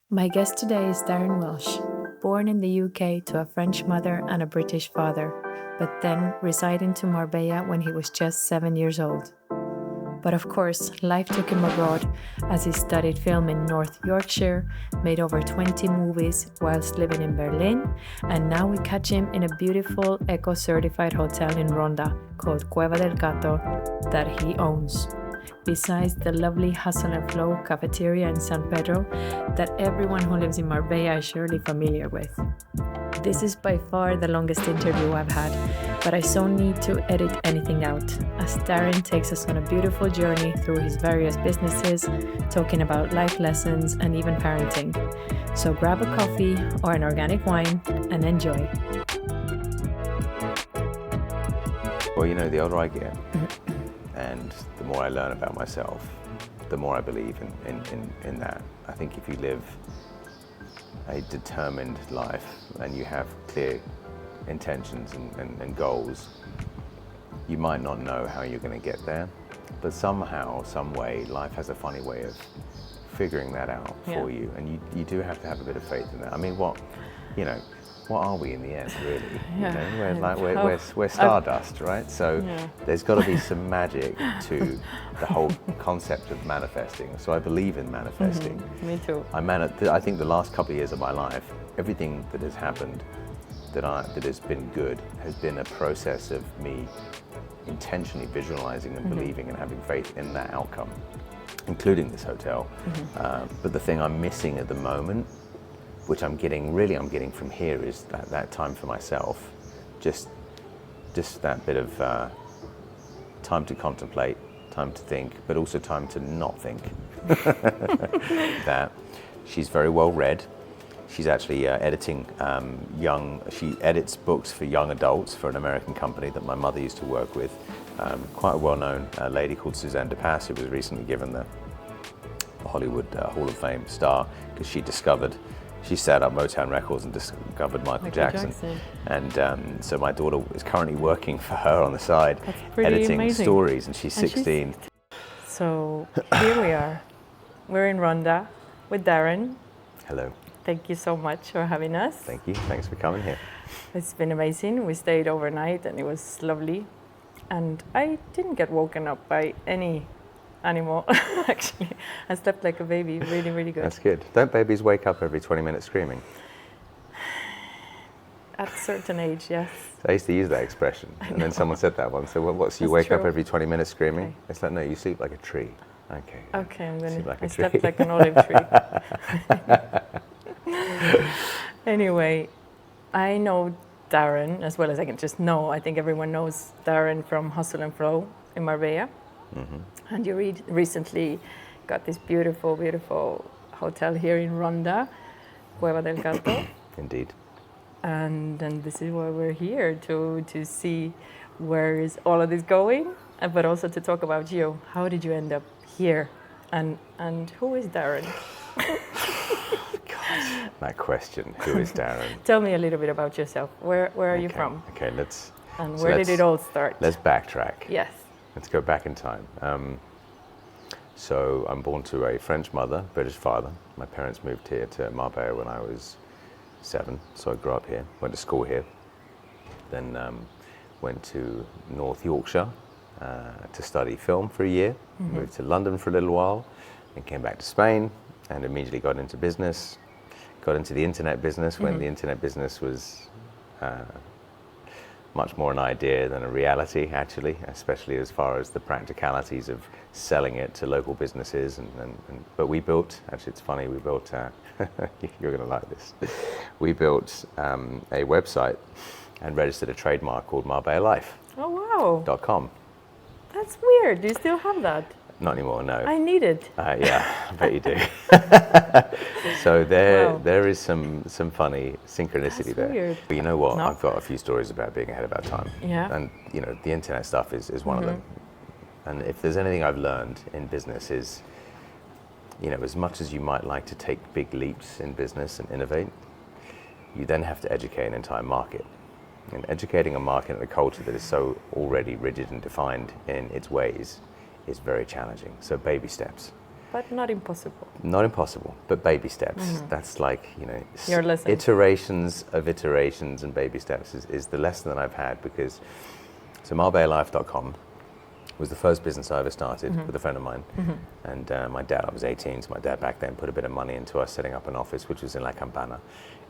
My guest today is Darryn Welch, born in the UK to a French mother and a British father, but then residing to Marbella when he was just 7 years old. But of course, life took him abroad as he studied film in North Yorkshire, made over 20 movies whilst living in Berlin, and now we catch him in a beautiful eco-certified hotel in Ronda called Cueva del Gato that he owns. Besides the lovely Hustle and Flow cafeteria in San Pedro that everyone who lives in Marbella is surely familiar with. This is by far the longest interview I've had, but I so need to edit anything out, as Darryn takes us on a beautiful journey through his various businesses, talking about life lessons and even parenting. So grab a coffee or an organic wine and enjoy. Well, the older I get, and the more I learn about myself, the more I believe in that. I think if you live a determined life and you have clear intentions and goals, you might not know how you're going to get there, but somehow, some way, life has a funny way of figuring that out for you, and you do have to have a bit of faith in that. I mean, what are we in the end, really? We're stardust, right? So there's got to be some magic to the whole concept of manifesting. So I believe in manifesting. Me too. I think the last couple of years of my life, everything that has happened that has been good has been a process of me intentionally visualizing and believing and having faith in that outcome, including this hotel. But the thing I'm missing at the moment, which I'm getting from here, is that time for myself, just that bit of time to contemplate, time to think, but also time to not think. That she's very well read. She's actually editing she edits books for young adults for an American company that my mother used to work with. Quite a well-known lady called Suzanne DePass, who was recently given the Hollywood Hall of Fame star because she set up Motown Records and discovered Michael Jackson. And so my daughter is currently working for her on the side, editing amazing stories, and she's 16. So here we are. We're in Ronda with Darryn. Hello. Thank you so much for having us. Thank you. Thanks for coming here. It's been amazing. We stayed overnight and it was lovely. And I didn't get woken up by any animal, actually. I slept like a baby, really, really good. That's good. Don't babies wake up every 20 minutes screaming? At a certain age, yes. I used to use that expression, and then someone said that once. So what's you wake up every 20 minutes screaming? Okay. It's like, no, you sleep like a tree. Okay. Okay, I slept like an olive tree. Anyway, I know Darryn as well as I can just know. I think everyone knows Darryn from Hustle and Flow in Marbella. And you recently got this beautiful, beautiful hotel here in Ronda, Cueva del Gato. Indeed. And this is why we're here, to see where is all of this going, but also to talk about you. How did you end up here? And who is Darryn? God, that question, who is Darryn? Tell me a little bit about yourself. Where are you from? Okay, where did it all start? Let's backtrack. Yes. Let's go back in time. So I'm born to a French mother, British father. My parents moved here to Marbella when I was 7, so I grew up here, went to school here. Then went to North Yorkshire to study film for a year, moved to London for a little while, and came back to Spain, and immediately got into business, got into the internet business when the internet business was much more an idea than a reality, actually, especially as far as the practicalities of selling it to local businesses. But we built, actually it's funny, we built, you're going to like this, we built a website and registered a trademark called Marbella Life. Oh, wow. .com. That's weird. Do you still have that? Not anymore, no. I need it. Yeah, I bet you do. So there is some funny synchronicity. That's there. Weird. But you know what? No. I've got a few stories about being ahead of our time. Yeah. And the internet stuff is one of them. And if there's anything I've learned in business is, as much as you might like to take big leaps in business and innovate, you then have to educate an entire market. And educating a market and a culture that is so already rigid and defined in its ways is very challenging. So baby steps. But not impossible. Not impossible, but baby steps. That's like, Your lesson. Iterations of iterations and baby steps is the lesson that I've had, because so MarbellaLife.com was the first business I ever started with a friend of mine. And my dad, I was 18, so my dad back then put a bit of money into us setting up an office, which was in La Campana.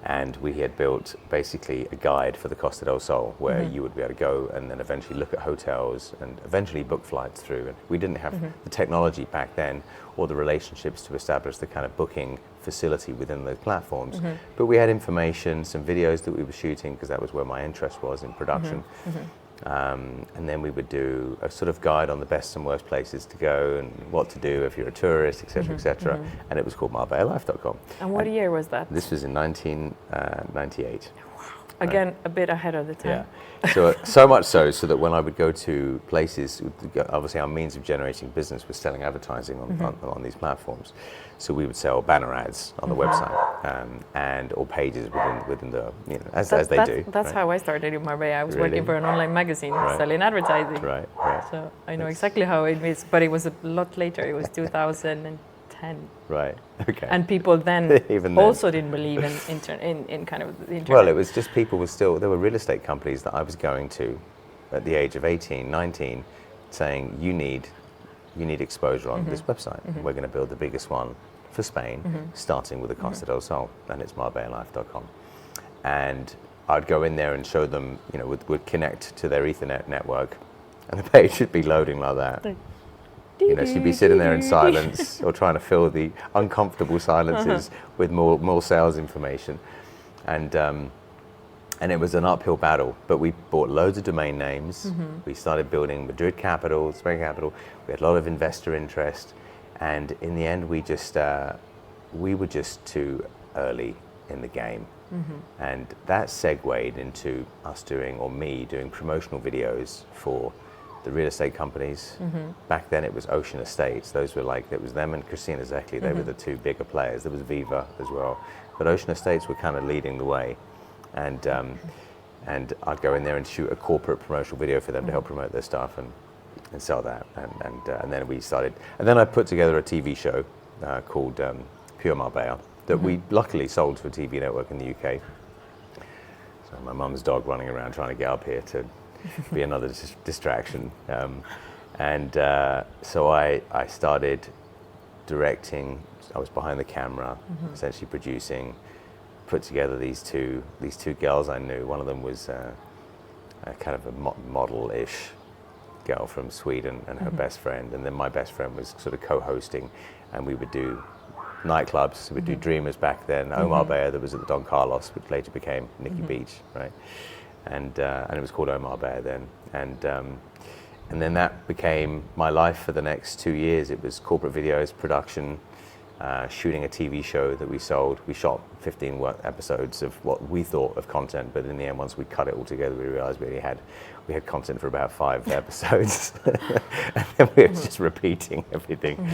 And we had built basically a guide for the Costa del Sol, where you would be able to go and then eventually look at hotels and eventually book flights through. And we didn't have the technology back then or the relationships to establish the kind of booking facility within those platforms. But we had information, some videos that we were shooting, because that was where my interest was in production. And then we would do a sort of guide on the best and worst places to go and what to do if you're a tourist, etc., etc. And it was called MarbeillaLife.com. And what year was that? This was in 1998. Again, a bit ahead of the time. Yeah. So much so that when I would go to places, obviously our means of generating business was selling advertising on these platforms. So we would sell banner ads on the website and or pages within the, as they do. That's how I started in Marbella. I was working for an online magazine selling advertising. Right. So I know exactly how it is, but it was a lot later. It was 2010. Right. Okay. And people then also didn't believe in kind of the internet. Well, it was just people there were real estate companies that I was going to at the age of 18, 19, saying, you need exposure on this website. We're going to build the biggest one for Spain, starting with the Costa del Sol, and it's MarbeillaLife.com. And I'd go in there and show them, would connect to their Ethernet network, and the page should be loading like that. So you'd be sitting there in silence or trying to fill the uncomfortable silences with more sales information. And it was an uphill battle, but we bought loads of domain names. We started building Madrid capital, Spain capital. We had a lot of investor interest. And in the end, we were just too early in the game. And that segued into me doing promotional videos for the real estate companies. Back then it was Ocean Estates. It was them and Christina Zeckley. They were the two bigger players. There was Viva as well. But Ocean Estates were kind of leading the way. And I'd go in there and shoot a corporate promotional video for them to help promote their stuff and sell that. And then we started. And then I put together a TV show called Pure Marbella that we luckily sold to a TV network in the UK. So my mum's dog running around trying to get up here to be another distraction. So I started directing. I was behind the camera, essentially producing. Put together these two girls I knew. One of them was a kind of a model-ish girl from Sweden, and her best friend, and then my best friend was sort of co-hosting, and we would do nightclubs. We'd do Dreamers back then. Marbella, that was at the Don Carlos, which later became Nikki Beach, right? And it was called Marbella then, and then that became my life for the next 2 years. It was corporate videos, production, shooting a TV show that we sold. We shot 15 episodes of what we thought of content, but in the end, once we cut it all together, we realized we had content for about 5 episodes, and then we were just repeating everything.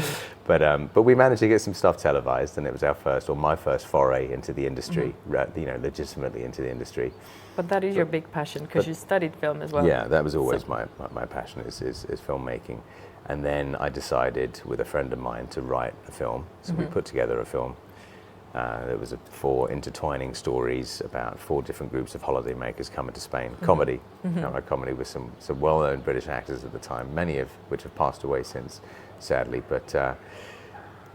But we managed to get some stuff televised, and it was my first foray into the industry, legitimately into the industry. But that is your big passion, because you studied film as well. Yeah, that was always my passion is filmmaking. And then I decided with a friend of mine to write a film. So we put together a film. There was 4 intertwining stories about 4 different groups of holidaymakers coming to Spain. Comedy. Comedy with some well-known British actors at the time, many of which have passed away since, sadly. But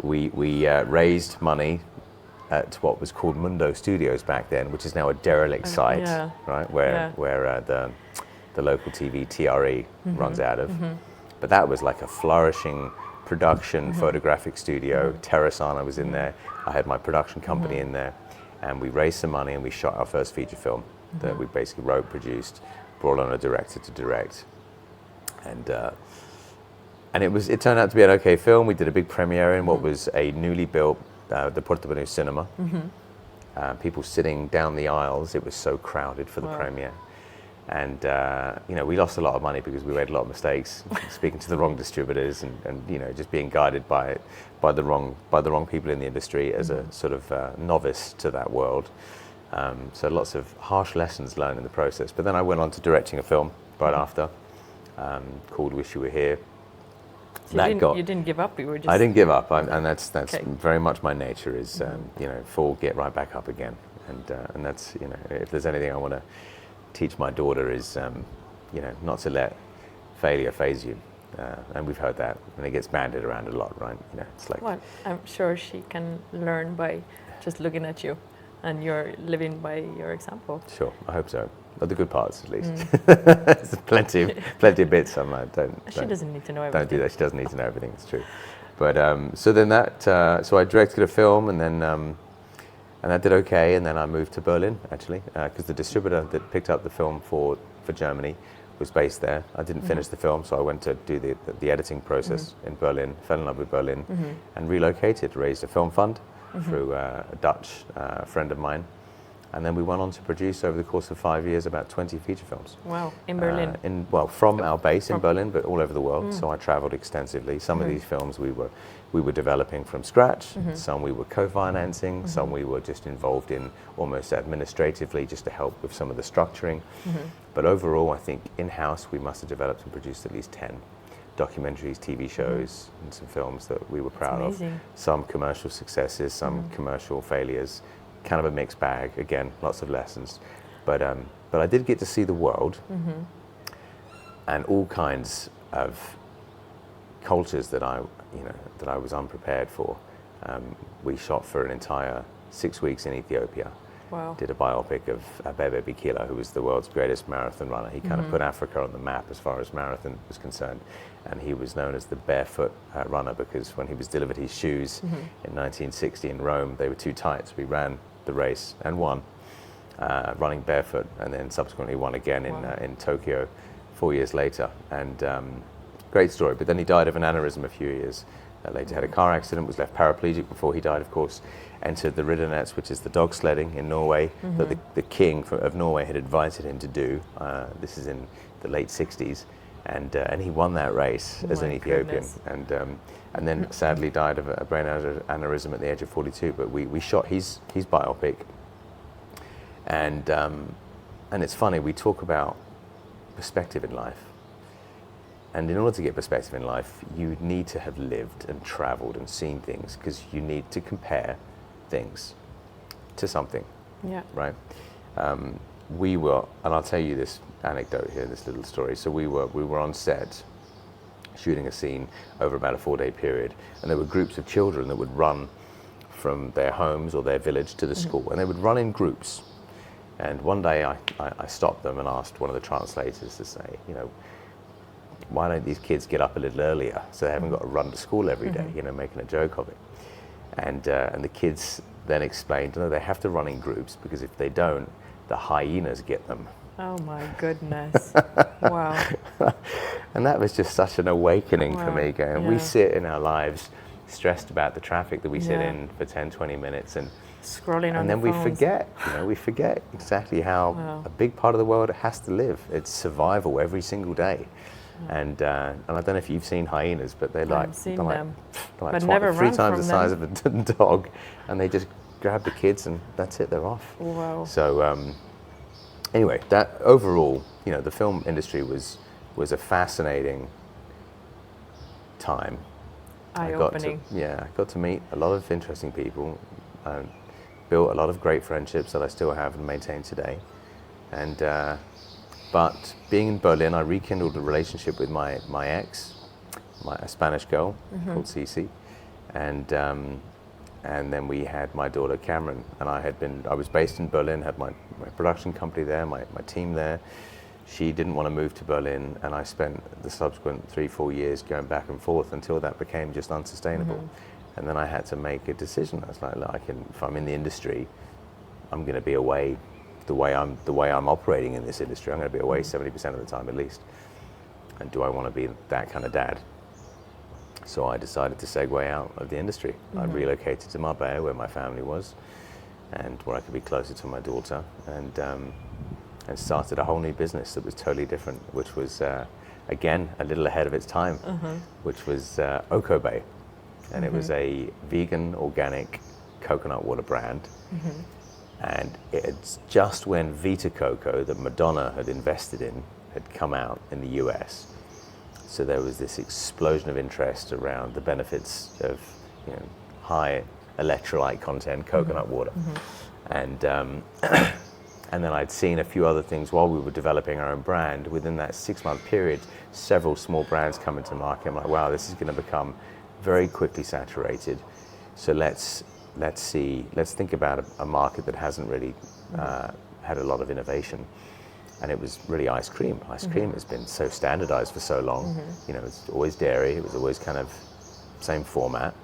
we raised money at what was called Mundo Studios back then, which is now a derelict site, right? Where the local TV TRE runs out of. But that was like a flourishing production photographic studio. Terrasana was in there. I had my production company in there, and we raised some money and we shot our first feature film that we basically wrote, produced, brought on a director to direct, and it turned out to be an okay film. We did a big premiere in what was a newly built the Portobello Cinema. People sitting down the aisles. It was so crowded for the premiere. And we lost a lot of money because we made a lot of mistakes, speaking to the wrong distributors, and just being guided by the wrong people in the industry as a sort of novice to that world. So lots of harsh lessons learned in the process. But then I went on to directing a film right after called "Wish You Were Here," So you didn't give up. You were just. I didn't give up, and that's Okay. very much my nature. Is fall, get right back up again, and that's if there's anything I want to teach my daughter is not to let failure phase you, and we've heard that, and it gets bandied around a lot, right? It's like. Well, I'm sure she can learn by just looking at you, and you're living by your example. Sure, I hope so. Not the good parts, at least. There's plenty of bits. I'm like, She doesn't need to know everything. Don't do that. She doesn't need to know everything. It's true. But so then so I directed a film, and then and that did okay, and then I moved to Berlin actually, because the distributor that picked up the film for Germany was based there. I didn't finish the film, so I went to do the editing process in Berlin. Fell in love with Berlin, and relocated. Raised a film fund through a Dutch friend of mine. And then we went on to produce over the course of 5 years about 20 feature films. Wow, in Berlin? From our base in Berlin, but all over the world. So I traveled extensively. Some of these films we were developing from scratch. Some we were co-financing. Some we were just involved in almost administratively just to help with some of the structuring. But overall, I think in-house we must have developed and produced at least 10 documentaries, TV shows, and some films that we were proud of. Some commercial successes, some commercial failures. Kind of a mixed bag. Again, lots of lessons, but I did get to see the world and all kinds of cultures that I was unprepared for. We shot for an entire 6 weeks in Ethiopia. Wow. Did a biopic of Abebe Bikila, who was the world's greatest marathon runner. He kind of put Africa on the map as far as marathon was concerned. And he was known as the barefoot runner because when he was delivered his shoes in 1960 in Rome, they were too tight. So he ran the race and won, running barefoot, and then subsequently won again in Tokyo 4 years later. And great story. But then he died of an aneurysm a few years later. Had a car accident, was left paraplegic before he died, of course. Entered the Riddernes, which is the dog sledding in Norway, that the king of Norway had invited him to do. This is in the late 60s. And he won that race as an Ethiopian, and then sadly died of a brain aneurysm at the age of 42. But we shot his biopic, and it's funny, we talk about perspective in life, and in order to get perspective in life, you need to have lived and travelled and seen things, because you need to compare things to something. Yeah. Right. We were, and I'll tell you this anecdote here, this little story. So we were on set shooting a scene over about a 4-day period, and there were groups of children that would run from their homes or their village to the school, and they would run in groups. And one day I stopped them and asked one of the translators to say, why don't these kids get up a little earlier so they haven't got to run to school every day, making a joke of it. And the kids then explained, no, they have to run in groups because if they don't, the hyenas get them. Oh my goodness. Wow. And that was just such an awakening for me, going, we sit in our lives stressed about the traffic that we sit in for 10, 20 minutes and scrolling on and then the we phones. we forget exactly how a big part of the world has to live. It's survival every single day. And I don't know if you've seen hyenas, but they're like, they're like but never three run times from the size them. of a dog, and they just grab the kids and that's it, they're off. Wow. So anyway, that overall, the film industry was a fascinating time. Eye-opening. I got to meet a lot of interesting people, built a lot of great friendships that I still have and maintain today. And but being in Berlin, I rekindled a relationship with my ex, a Spanish girl called Cici, and then we had my daughter Cameron. And I was based in Berlin, had my production company there, my team there. She didn't want to move to Berlin, and I spent the subsequent 3-4 years going back and forth until that became just unsustainable. And then I had to make a decision. I was like, look, if I'm in the industry, I'm going to be away the way I'm operating in this industry. I'm going to be away 70% of the time at least. And do I want to be that kind of dad? So I decided to segue out of the industry. I relocated to Marbella, where my family was, and where I could be closer to my daughter, and started a whole new business that was totally different, which was, again, a little ahead of its time, which was Okobe. And it was a vegan, organic coconut water brand. And it's just when Vita Coco, that Madonna had invested in, had come out in the US. So there was this explosion of interest around the benefits of, you know, high electrolyte content coconut water. And and then I'd seen a few other things while we were developing our own brand. Within that 6-month period, several small brands come into market. I'm like, wow, this is going to become very quickly saturated. So let's think about a market that hasn't really had a lot of innovation. And it was really ice cream. Ice cream has been so standardized for so long. You know, it's always dairy. It was always kind of same format.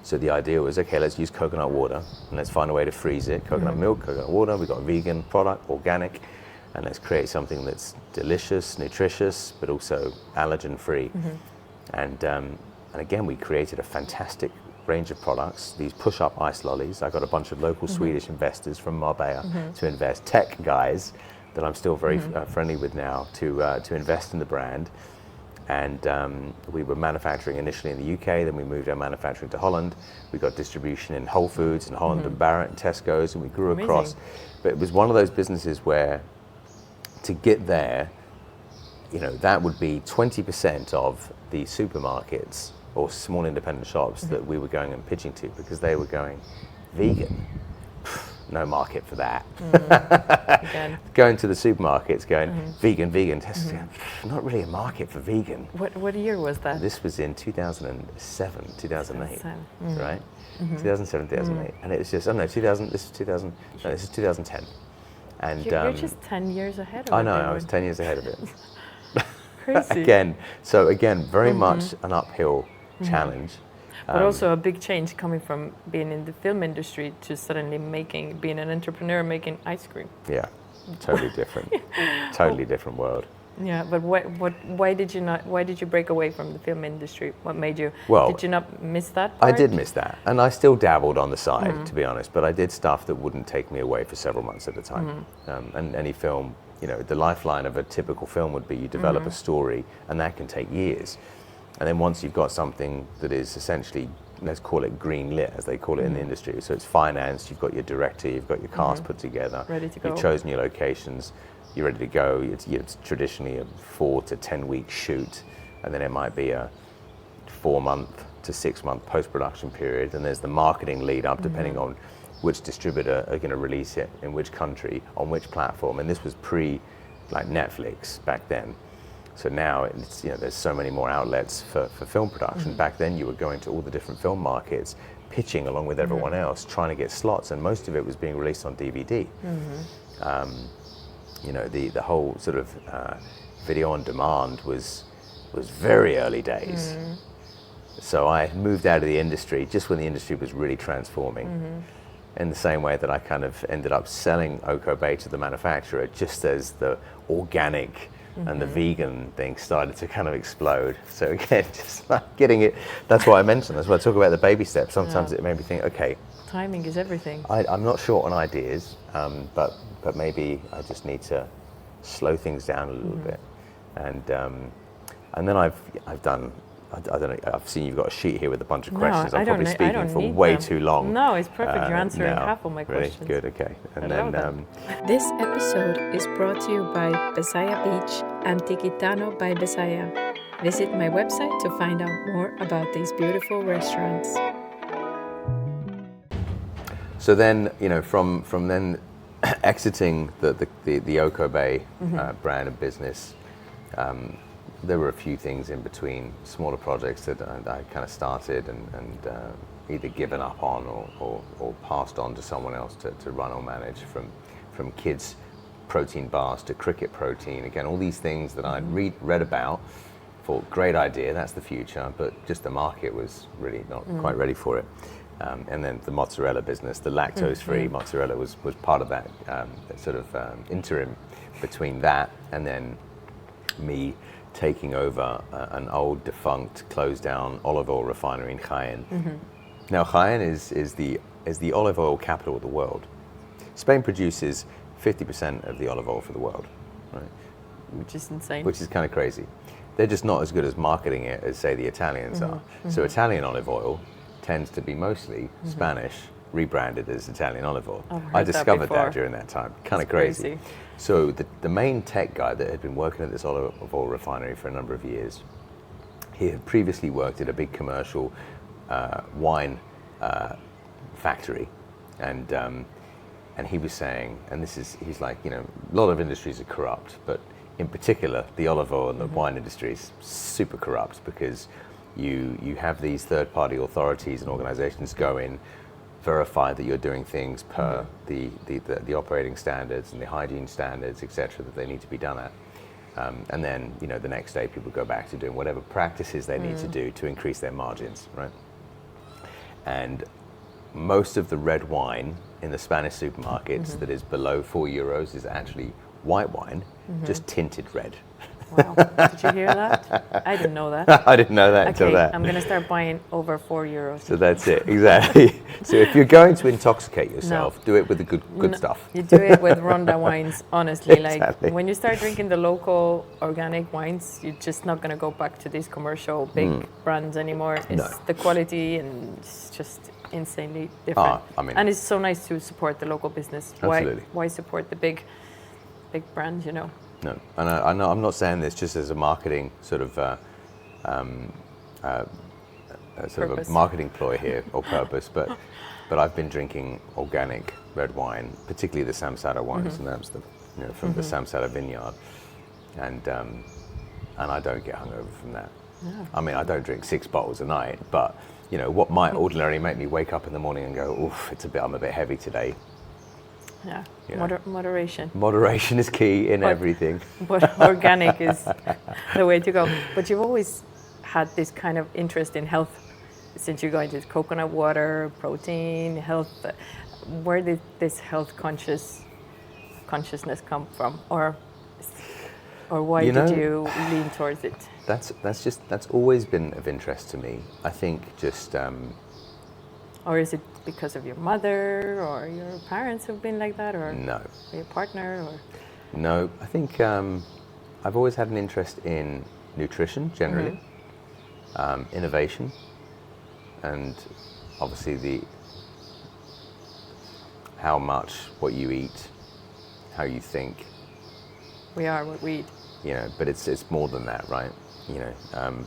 So the idea was, okay, let's use coconut water and let's find a way to freeze it. Coconut milk, coconut water, we've got a vegan product, organic, and let's create something that's delicious, nutritious, but also allergen-free. And again, we created a fantastic range of products, these push-up ice lollies. I got a bunch of local Swedish investors from Marbella to invest, tech guys that I'm still very friendly with now, to invest in the brand. And we were manufacturing initially in the UK, then we moved our manufacturing to Holland. We got distribution in Whole Foods in Holland and Barrett and Tesco's, and we grew across. But it was one of those businesses where to get there, you know, that would be 20% of the supermarkets or small independent shops that we were going and pitching to, because they were going, vegan? No market for that. Going to the supermarkets, going vegan, not really a market for vegan. What year was that? This was in 2007, 2008, right? 2007, 2008, and it was just, this is 2010. And you're just 10 years ahead of it. I know, I was 10 years ahead of it. Crazy. Again, very much an uphill challenge. But also a big change coming from being in the film industry to suddenly being an entrepreneur making ice cream. Yeah, totally different. Totally different world. Yeah, but why did you break away from the film industry? What made you, did you not miss that part? I did miss that. And I still dabbled on the side, to be honest, but I did stuff that wouldn't take me away for several months at a time. And any film, you know, the lifeline of a typical film would be you develop a story, and that can take years. And then once you've got something that is essentially, let's call it green lit, as they call it in the industry. So it's financed, you've got your director, you've got your cast put together, ready to go. You've chosen your locations, you're ready to go. It's traditionally a 4 to 10 week shoot, and then it might be a 4-month to 6-month post-production period. And there's the marketing lead up, depending on which distributor are going to release it in which country, on which platform. And this was like Netflix back then. So now it's, you know, there's so many more outlets for film production. Back then you were going to all the different film markets, pitching along with everyone else, trying to get slots, and most of it was being released on DVD. You know, the whole sort of video on demand was very early days. So I moved out of the industry just when the industry was really transforming. In the same way that I kind of ended up selling Okobay to the manufacturer just as the organic and the vegan thing started to kind of explode. So again, just like getting it, that's why I mentioned, that's why I talk about the baby steps. Sometimes it made me think, okay. Timing is everything. I'm not short on ideas, but maybe I just need to slow things down a little bit. And then I've done, I don't know, I've seen you've got a sheet here with a bunch of questions. I'm probably speaking for way too long. No, it's perfect. You're answering half of my questions. Good, okay. And then This episode is brought to you by Besaya Beach and Tikitano by Besaya. Visit my website to find out more about these beautiful restaurants. So then, you know, from then exiting the Okobay brand of business, there were a few things in between, smaller projects that I kind of started and either given up on or passed on to someone else to run or manage, from kids protein bars to cricket protein. Again, all these things that I'd read about, thought great idea, that's the future, but just the market was really not quite ready for it. And then the mozzarella business, the lactose-free mozzarella was part of that sort of interim between that and then me taking over an old defunct closed down olive oil refinery in Jaén. Now Jaén is the olive oil capital of the world. Spain produces 50% of the olive oil for the world, right? Which is insane. Which is kind of crazy. They're just not as good as marketing it as, say, the Italians are. So Italian olive oil tends to be mostly Spanish rebranded as Italian olive oil. I've heard I that discovered that before. during that time. Kind of That's crazy. crazy. So the main tech guy that had been working at this olive oil refinery for a number of years, he had previously worked at a big commercial wine factory, and he was saying, and he's like, you know, a lot of industries are corrupt, but in particular, the olive oil and the wine industry is super corrupt because you have these third-party authorities and organizations go in, verify that you're doing things per the operating standards and the hygiene standards, etc., that they need to be done at. And then, you know, the next day people go back to doing whatever practices they need to do to increase their margins, right? And most of the red wine in the Spanish supermarkets that is below €4 is actually white wine, just tinted red. Wow. Did you hear that? I didn't know that. I didn't know that until Okay, that. I'm going to start buying over €4. So that's it, exactly. So if you're going to intoxicate yourself, do it with the good stuff. You do it with Ronda wines, honestly. Exactly. Like when you start drinking the local organic wines, you're just not going to go back to these commercial big brands anymore. It's the quality, and it's just insanely different. And it's so nice to support the local business. Absolutely. Why support the big brands, you know? No, and I know I'm not saying this just as a marketing sort of sort of a marketing ploy here or purpose, but I've been drinking organic red wine, particularly the Samsara wines, and that's from the Samsara vineyard, and I don't get hungover from that. No. I mean, I don't drink 6 bottles a night, but you know what might ordinarily make me wake up in the morning and go, oof, I'm a bit heavy today. Yeah, You know. moderation. Moderation is key in everything. But organic is the way to go. But you've always had this kind of interest in health since you got into coconut water, protein, health. Where did this health consciousness come from, or why did you lean towards it? That's always been of interest to me. I think just. Or is it because of your mother or your parents who've been like that, or No. your partner, or? No, I think I've always had an interest in nutrition generally, innovation, and obviously how much what you eat, how you think. We are what we eat. You know, but it's more than that, right? You know,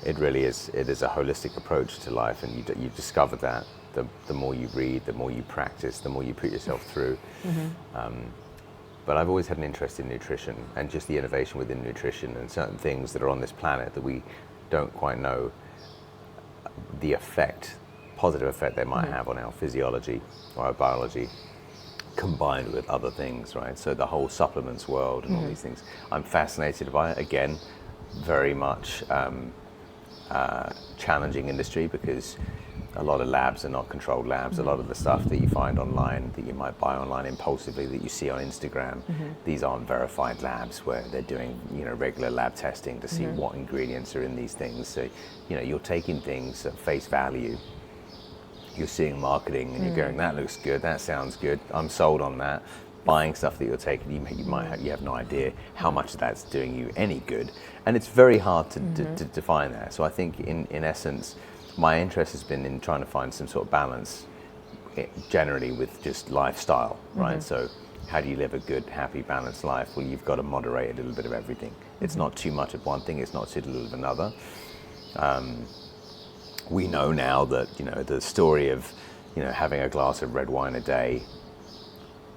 it really is. It is a holistic approach to life, and you discover that. The more you read, the more you practice, the more you put yourself through. But I've always had an interest in nutrition and just the innovation within nutrition and certain things that are on this planet that we don't quite know the positive effect they might have on our physiology or our biology, combined with other things, right? So the whole supplements world and all these things. I'm fascinated by it. Again, very much challenging industry because a lot of labs are not controlled labs. A lot of the stuff that you find online, that you might buy online impulsively, that you see on Instagram, these aren't verified labs where they're doing, you know, regular lab testing to see what ingredients are in these things. So, you know, you're taking things at face value. You're seeing marketing and you're going, that looks good, that sounds good, I'm sold on that. Buying stuff that you're taking, you have no idea how much of that's doing you any good. And it's very hard to define that. So I think in essence, my interest has been in trying to find some sort of balance generally with just lifestyle, right? So how do you live a good, happy, balanced life? Well, you've got to moderate a little bit of everything. It's not too much of one thing, it's not too little of another. We know now that, you know, the story of, you know, having a glass of red wine a day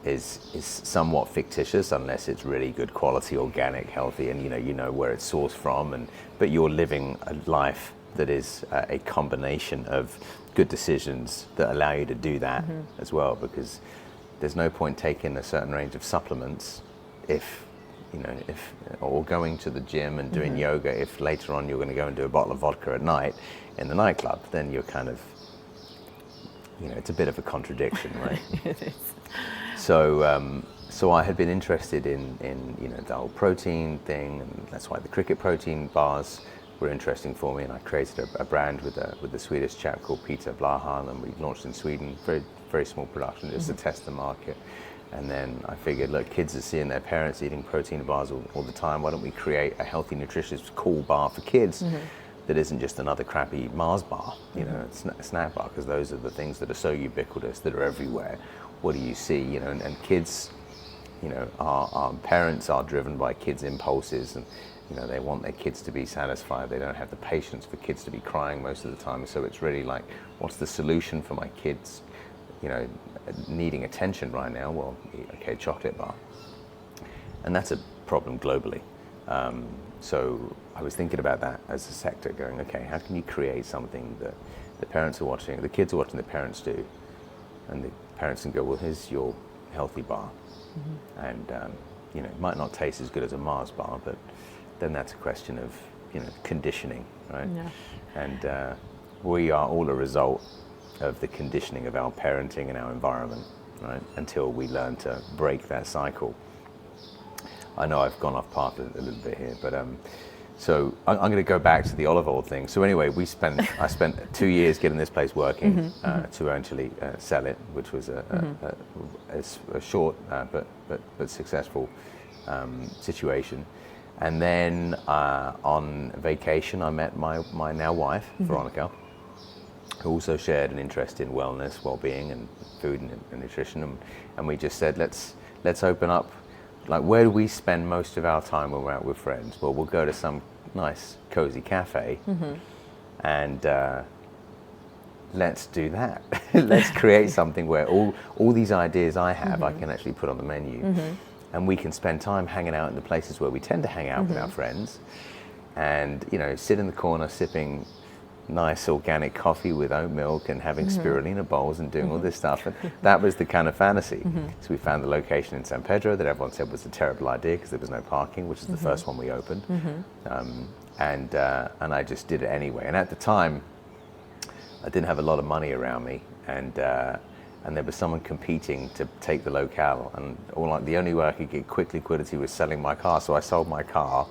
is somewhat fictitious unless it's really good quality, organic, healthy, and you know where it's sourced from, but you're living a life that is a combination of good decisions that allow you to do that as well, because there's no point taking a certain range of supplements or going to the gym and doing yoga if later on you're going to go and do a bottle of vodka at night in the nightclub. Then you're kind of, you know, it's a bit of a contradiction, right? It is. So I had been interested in you know, the whole protein thing, and that's why the cricket protein bars were interesting for me, and I created a brand with a Swedish chap called Peter Blahan, and we launched in Sweden, very, very small production, just to test the market. And then I figured, look, kids are seeing their parents eating protein bars all the time, why don't we create a healthy, nutritious, cool bar for kids? that isn't just another crappy Mars bar, you know, a snack bar, because those are the things that are so ubiquitous, that are everywhere. What do you see, you know, and kids, you know, our parents are driven by kids' impulses, and, you know, they want their kids to be satisfied. They don't have the patience for kids to be crying most of the time. So it's really like, what's the solution for my kids, you know, needing attention right now? Well, okay, chocolate bar. And that's a problem globally. So I was thinking about that as a sector, going, okay, how can you create something that the parents are watching, the kids are watching, the parents do, and the parents can go, well, here's your healthy bar. And, you know, it might not taste as good as a Mars bar, but then that's a question of, you know, conditioning, right? Yeah. And we are all a result of the conditioning of our parenting and our environment, right? Until we learn to break that cycle. I know I've gone off path a little bit here, but so I'm going to go back to the olive oil thing. So anyway, I spent 2 years getting this place working to eventually sell it, which was a short but successful situation. And then on vacation, I met my now wife, Veronica, who also shared an interest in wellness, well-being, and food and nutrition. And we just said, let's open up. Like, where do we spend most of our time when we're out with friends? Well, we'll go to some nice, cozy cafe, and let's do that. Let's create something where all these ideas I have, I can actually put on the menu, and we can spend time hanging out in the places where we tend to hang out with our friends, and, you know, sit in the corner sipping nice organic coffee with oat milk and having spirulina bowls and doing all this stuff. And that was the kind of fantasy. So we found the location in San Pedro that everyone said was a terrible idea because there was no parking, which is the first one we opened. And I just did it anyway. And at the time, I didn't have a lot of money around me, and there was someone competing to take the locale, and the only way I could get quick liquidity was selling my car. So I sold my car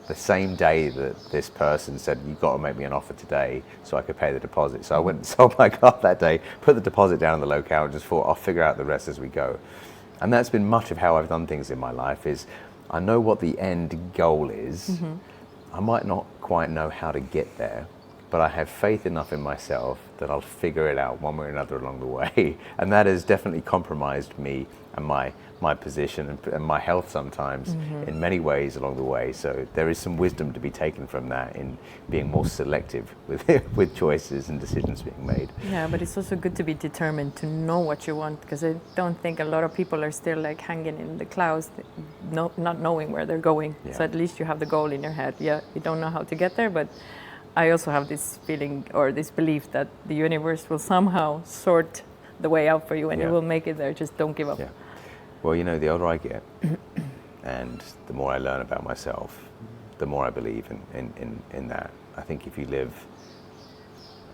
the same day that this person said, you've got to make me an offer today so I could pay the deposit. So I went and sold my car that day, put the deposit down in the locale, and just thought, I'll figure out the rest as we go. And that's been much of how I've done things in my life, is I know what the end goal is. I might not quite know how to get there, but I have faith enough in myself that I'll figure it out one way or another along the way. And that has definitely compromised me and my position and my health sometimes in many ways along the way. So there is some wisdom to be taken from that in being more selective with choices and decisions being made. Yeah, but it's also good to be determined to know what you want, because I don't think a lot of people are still like hanging in the clouds, not knowing where they're going. Yeah. So at least you have the goal in your head. Yeah, you don't know how to get there, but I also have this feeling or this belief that the universe will somehow sort the way out for you, and you will make it there. Just don't give up. Yeah. Well, you know, the older I get and the more I learn about myself, the more I believe in that. I think if you live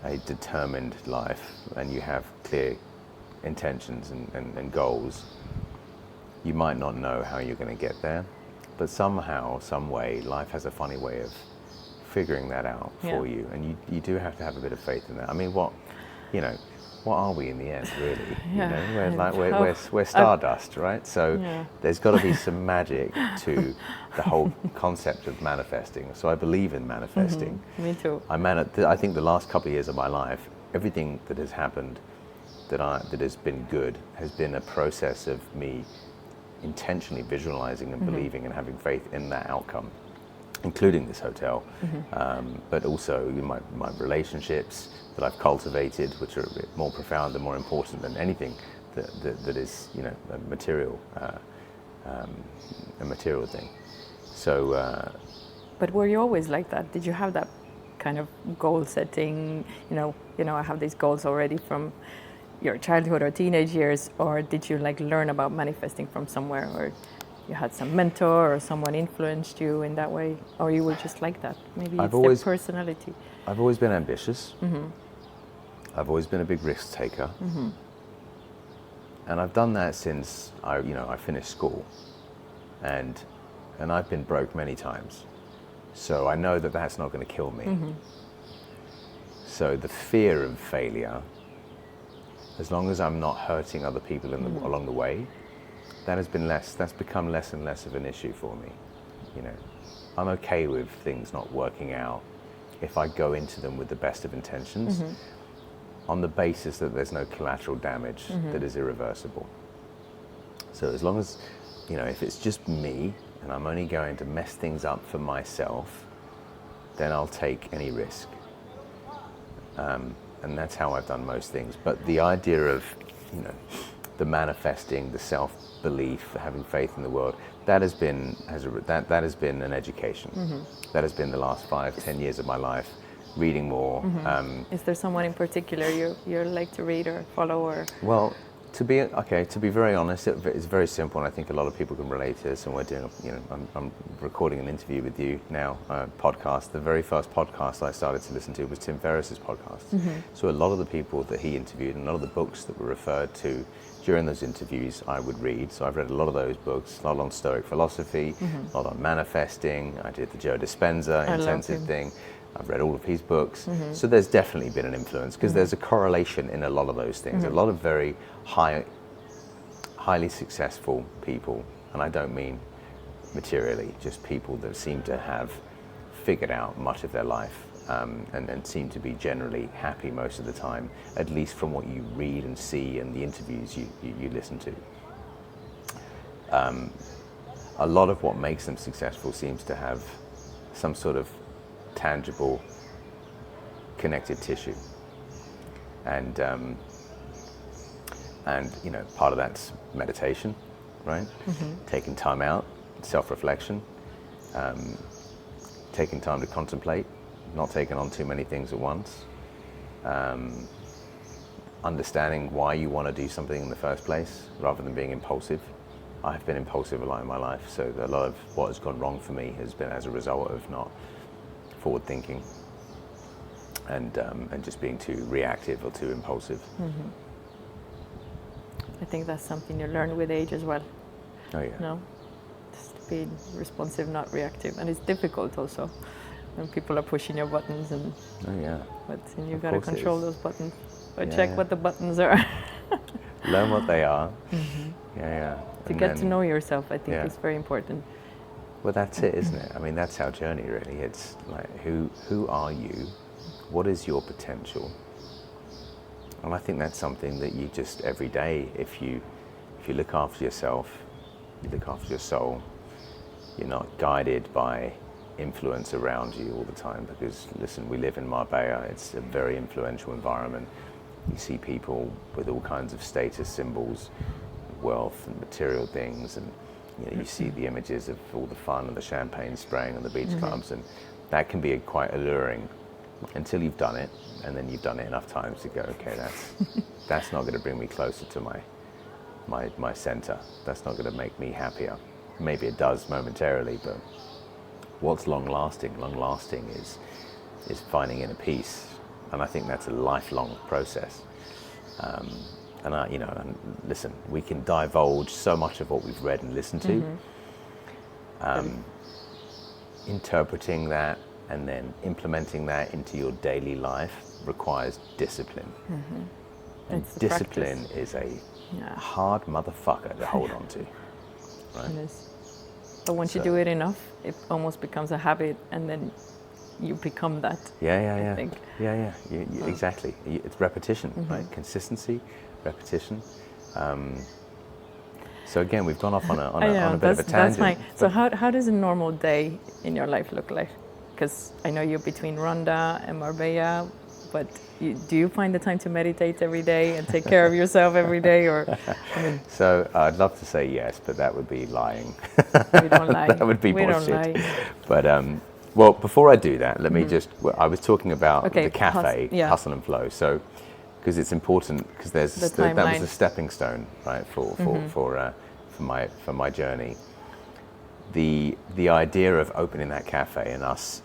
a determined life and you have clear intentions and goals, you might not know how you're going to get there, but somehow, some way, life has a funny way of figuring that out for you, and you do have to have a bit of faith in that. I mean, what are we in the end, really? Yeah. You know, we're stardust, right? So there's got to be some magic to the whole concept of manifesting. So I believe in manifesting. Me too. I think the last couple of years of my life, everything that has happened that has been good has been a process of me intentionally visualizing and believing and having faith in that outcome, including this hotel, but also my relationships that I've cultivated, which are a bit more profound and more important than anything that is, you know, a material thing. So. But were you always like that? Did you have that kind of goal setting? You know, I have these goals already from your childhood or teenage years, or did you like learn about manifesting from somewhere, or you had some mentor or someone influenced you in that way, or you were just like that? Maybe it's their personality. I've always been ambitious. I've always been a big risk taker. And I've done that since I finished school, and I've been broke many times. So I know that that's not going to kill me. So the fear of failure, as long as I'm not hurting other people along the way, that's become less and less of an issue for me. You know, I'm okay with things not working out if I go into them with the best of intentions, on the basis that there's no collateral damage that is irreversible. So as long as, if it's just me and I'm only going to mess things up for myself, then I'll take any risk. And that's how I've done most things. But the idea of, the manifesting, the self-belief, having faith in the world, that has been an education. That has been the last 5-10 years of my life, reading more. Is there someone in particular you like to read or follow, or? Well, to be very honest, it's very simple, and I think a lot of people can relate to this. And we're doing, I'm recording an interview with you now, a podcast. The very first podcast I started to listen to was Tim Ferriss's podcast. So a lot of the people that he interviewed and a lot of the books that were referred to during those interviews, I would read. So I've read a lot of those books, a lot on Stoic philosophy, a lot on manifesting. I did the Joe Dispenza intensive thing. I've read all of his books. So there's definitely been an influence, because there's a correlation in a lot of those things. A lot of very highly successful people, and I don't mean materially, just people that seem to have figured out much of their life and seem to be generally happy most of the time, at least from what you read and see and the interviews you listen to. A lot of what makes them successful seems to have some sort of tangible connective tissue, and part of that's meditation, right? Taking time out, self-reflection, taking time to contemplate, not taking on too many things at once, understanding why you want to do something in the first place rather than being impulsive. I've been impulsive a lot in my life, so a lot of what has gone wrong for me has been as a result of not forward thinking and just being too reactive or too impulsive. I think that's something you learn with age as well. Oh yeah. No, just being responsive, not reactive, and it's difficult also when people are pushing your buttons and. Oh yeah. But you got to control those buttons. Or check what the buttons are. Learn what they are. Yeah. To get to know yourself, I think is very important. Well, that's it, isn't it? I mean, that's our journey, really. It's like, who are you? What is your potential? And I think that's something that you just every day, if you look after yourself, you look after your soul, you're not guided by influence around you all the time. Because listen, we live in Marbella. It's a very influential environment. You see people with all kinds of status symbols, wealth and material things, and you see the images of all the fun and the champagne spraying on the beach clubs, and that can be quite alluring until you've done it, and then you've done it enough times to go, okay, that's not going to bring me closer to my center. That's not going to make me happier. Maybe it does momentarily, but what's long lasting? Long lasting is finding inner peace, and I think that's a lifelong process. And listen, we can divulge so much of what we've read and listened to. Interpreting that and then implementing that into your daily life requires discipline. And discipline is a hard motherfucker to hold on to. Right? It is. But once you do it enough, it almost becomes a habit, and then you become that. I think. Exactly. It's repetition, right? Consistency, repetition. So again, we've gone off on a bit of a tangent. So how does a normal day in your life look like? Because I know you're between Ronda and Marbella, but do you find the time to meditate every day and take care of yourself every day, or? So I'd love to say yes, but that would be lying. We don't lie. That would be bullshit. We don't lie. But well, before I do that, let me I was talking about the cafe, Hustle and Flow. So, because it's important, because that was a stepping stone, right, for my journey. The idea of opening that cafe and us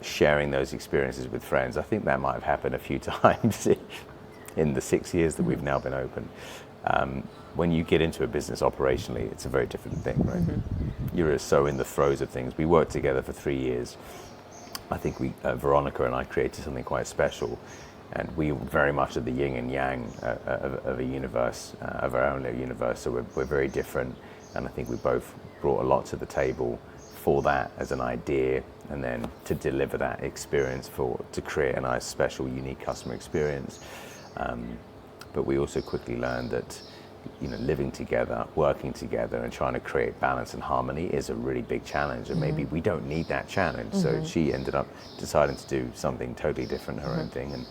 sharing those experiences with friends, I think that might have happened a few times in the 6 years that we've now been open. When you get into a business operationally, it's a very different thing, right? You're so in the throes of things. We worked together for 3 years. I think Veronica and I created something quite special, and we were very much at the yin and yang of a universe, of our own little universe. So we're very different, and I think we both brought a lot to the table for that as an idea, and then to deliver that experience to create a nice, special, unique customer experience. But we also quickly learned that, living together, working together, and trying to create balance and harmony is a really big challenge, and maybe we don't need that challenge. So she ended up deciding to do something totally different, her own thing, and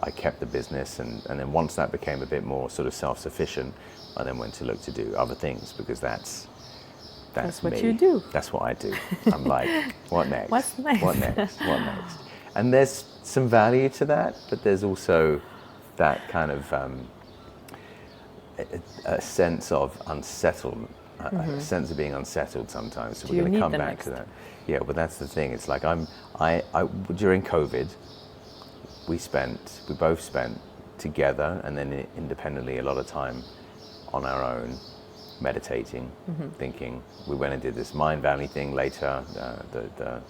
I kept the business, and then once that became a bit more sort of self-sufficient, I then went to look to do other things, because that's what me. you do. That's what I do. I'm like, what next? What's next? What next? What next? And there's some value to that, but there's also that kind of a sense of unsettlement, a sense of being unsettled sometimes. So we're going to come back to that. Yeah, but that's the thing. It's like I during COVID, we both spent together and then independently a lot of time on our own, meditating, thinking. We went and did this Mind Valley thing later, the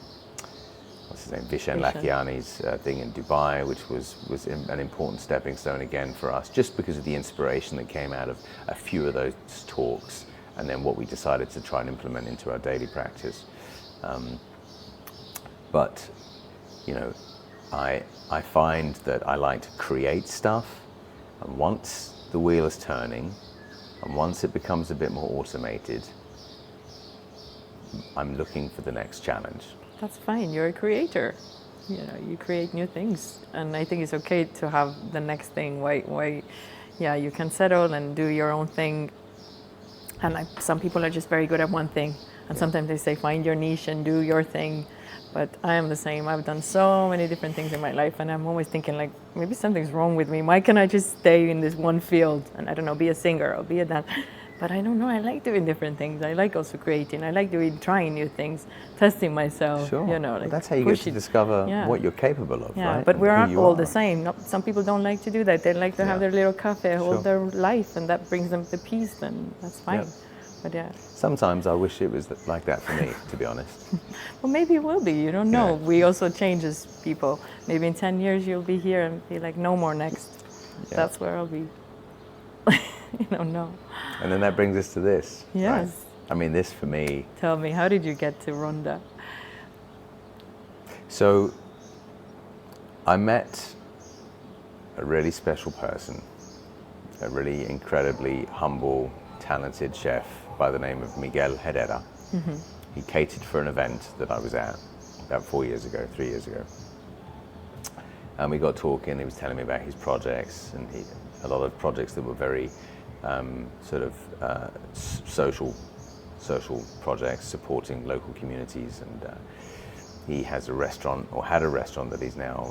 what's his name, Vishen Lakhiani's thing in Dubai, which was an important stepping stone again for us, just because of the inspiration that came out of a few of those talks, and then what we decided to try and implement into our daily practice. But I find that I like to create stuff, and once the wheel is turning, and once it becomes a bit more automated, I'm looking for the next challenge. That's fine. You're a creator. You create new things, and I think it's okay to have the next thing. Why? Yeah, you can settle and do your own thing. And some people are just very good at one thing, and sometimes they say find your niche and do your thing. But I am the same. I've done so many different things in my life, and I'm always thinking like, maybe something's wrong with me. Why can't I just stay in this one field and I don't know, be a singer or be a dancer? But I don't know. I like doing different things. I like also creating. I like trying new things, testing myself. Sure. Like that's how you get to discover what you're capable of, right? But we're not all the same. Some people don't like to do that. They like to have their little cafe all their life, and that brings them the peace, and that's fine. But sometimes I wish it was like that for me, to be honest. Well, maybe it will be. You don't know. We also change as people. Maybe in 10 years you'll be here and be like, no more next. That's where I'll be. No. And then that brings us to this. Yes. Right? I mean, this for me. Tell me, how did you get to Ronda? So I met a really special person, a really incredibly humble, talented chef by the name of Miguel Herrera. He catered for an event that I was at about 3 years ago. And we got talking. He was telling me about his projects, and a lot of projects that were very social projects, supporting local communities. And he has a restaurant, or had a restaurant, that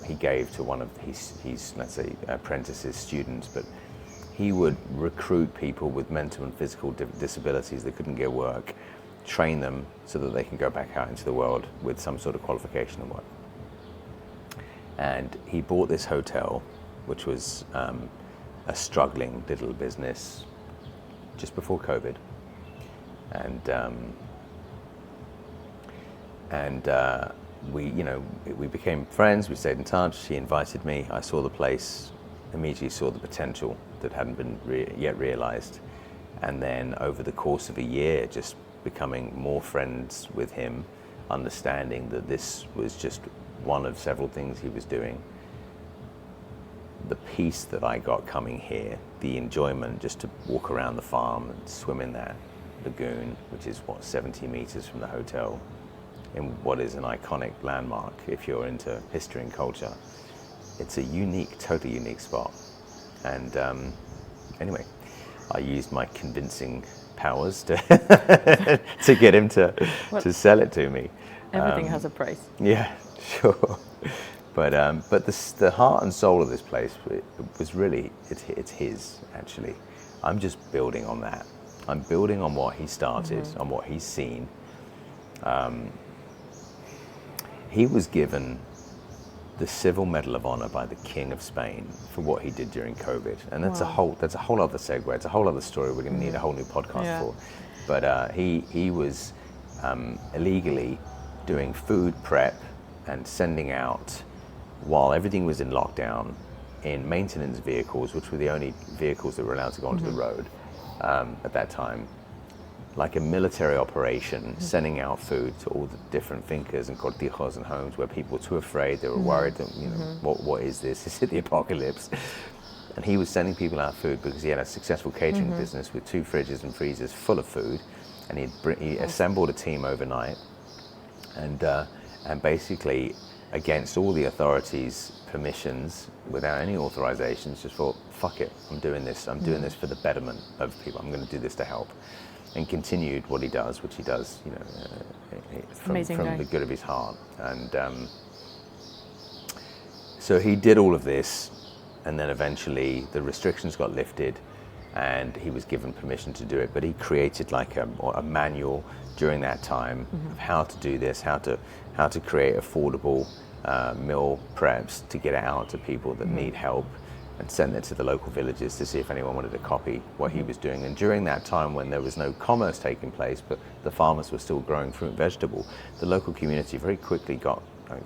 he gave to one of his let's say apprentices, students. But he would recruit people with mental and physical disabilities that couldn't get work, train them so that they can go back out into the world with some sort of qualification and work. And he bought this hotel, which was a struggling little business just before COVID. And we became friends, we stayed in touch. He invited me, I saw the place, immediately saw the potential that hadn't been yet realized. And then over the course of a year, just becoming more friends with him, understanding that this was just one of several things he was doing. The peace that I got coming here, the enjoyment just to walk around the farm and swim in that lagoon, which is 70 meters from the hotel, in what is an iconic landmark if you're into history and culture. It's a totally unique spot. And anyway, I used my convincing powers to to get him to sell it to me. Everything has a price. Yeah, sure. But the heart and soul of this place was really, it's his, actually. I'm just building on that. I'm building on what he started, on what he's seen. He was given the Civil Medal of Honor by the King of Spain for what he did during COVID. And that's a whole other segue. It's a whole other story we're going to need a whole new podcast for. But he was illegally doing food prep and sending out, while everything was in lockdown, in maintenance vehicles, which were the only vehicles that were allowed to go onto the road at that time, like a military operation, sending out food to all the different fincas and cortijos and homes where people were too afraid, they were worried that, you know, what is this? Is it the apocalypse? And he was sending people out food because he had a successful catering business with 2 fridges and freezers full of food, and he assembled a team overnight, and basically, against all the authorities' permissions, without any authorizations, just thought, fuck it, I'm doing this for the betterment of people, I'm going to do this to help. And continued what he does, which he does, you know, from the good of his heart. And so he did all of this, and then eventually the restrictions got lifted, and he was given permission to do it. But he created like a manual during that time of how to do this, how to create affordable meal preps to get it out to people that need help, and send it to the local villages to see if anyone wanted to copy what he was doing. And during that time when there was no commerce taking place, but the farmers were still growing fruit and vegetable, the local community very quickly got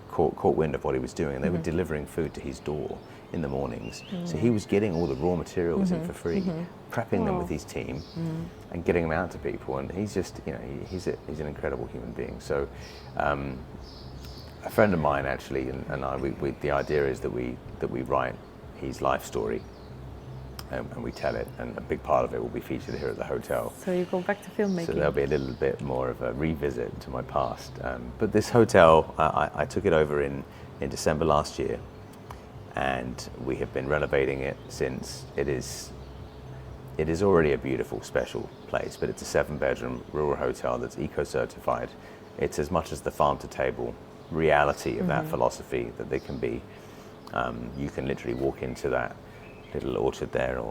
caught wind of what he was doing, and they were delivering food to his door in the mornings. So he was getting all the raw materials in for free, prepping them with his team, and getting them out to people. And he's just, you know, he's an incredible human being. So a friend of mine actually, and I, the idea is that we write his life story, and we tell it, and a big part of it will be featured here at the hotel. So you go back to filmmaking. So there'll be a little bit more of a revisit to my past. But this hotel, I took it over in December last year, and we have been renovating it since. It is already a beautiful, special place, but it's a 7-bedroom rural hotel that's eco-certified. It's as much as the farm-to-table reality of that philosophy that there can be. You can literally walk into that little orchard there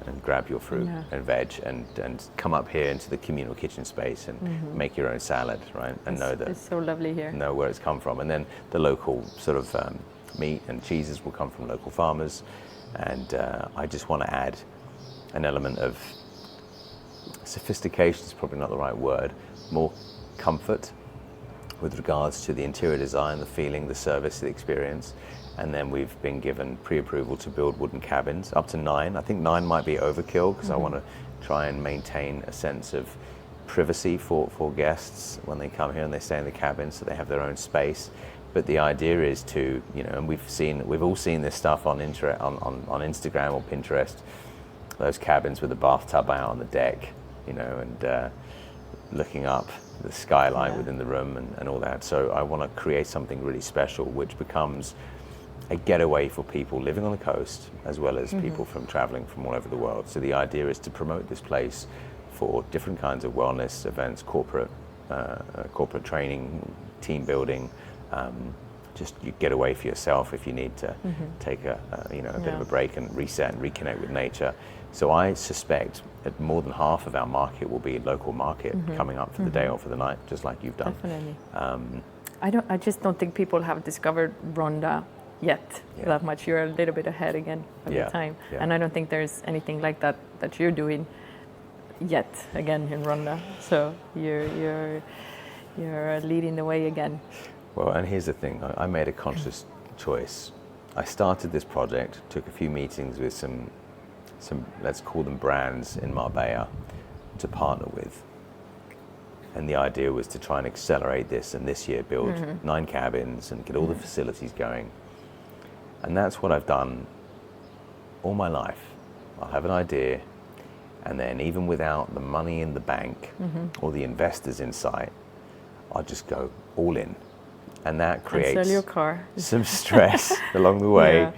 and grab your fruit and veg and come up here into the communal kitchen space and make your own salad, right? And know that it's so lovely here. Know where it's come from. And then the local sort of meat and cheeses will come from local farmers. And I just want to add an element of sophistication, is probably not the right word, more comfort with regards to the interior design, the feeling, the service, the experience. And then we've been given pre-approval to build wooden cabins, up to 9. I think 9 might be overkill, because I want to try and maintain a sense of privacy for guests when they come here and they stay in the cabin, so they have their own space. But the idea is to, you know, and we've all seen this stuff on Instagram or Pinterest, those cabins with the bathtub out on the deck, you know, and looking up the skyline within the room and all that. So I want to create something really special, which becomes a getaway for people living on the coast, as well as people from traveling from all over the world. So the idea is to promote this place for different kinds of wellness events, corporate training, team building. Just you get away for yourself if you need to take a bit of a break and reset and reconnect with nature. So I suspect that more than half of our market will be local market coming up for the day or for the night, just like you've done. Definitely. I just don't think people have discovered Ronda yet that much. You're a little bit ahead again of the time, and I don't think there's anything like that you're doing yet again in Ronda. So you're leading the way again. Well, and here's the thing, I made a conscious choice. I started this project, took a few meetings with some let's call them brands in Marbella to partner with. And the idea was to try and accelerate this, and this year build 9 cabins and get all the facilities going. And that's what I've done all my life. I'll have an idea, and then even without the money in the bank or the investors in sight, I'll just go all in. And that creates and sell your car. Some stress along the way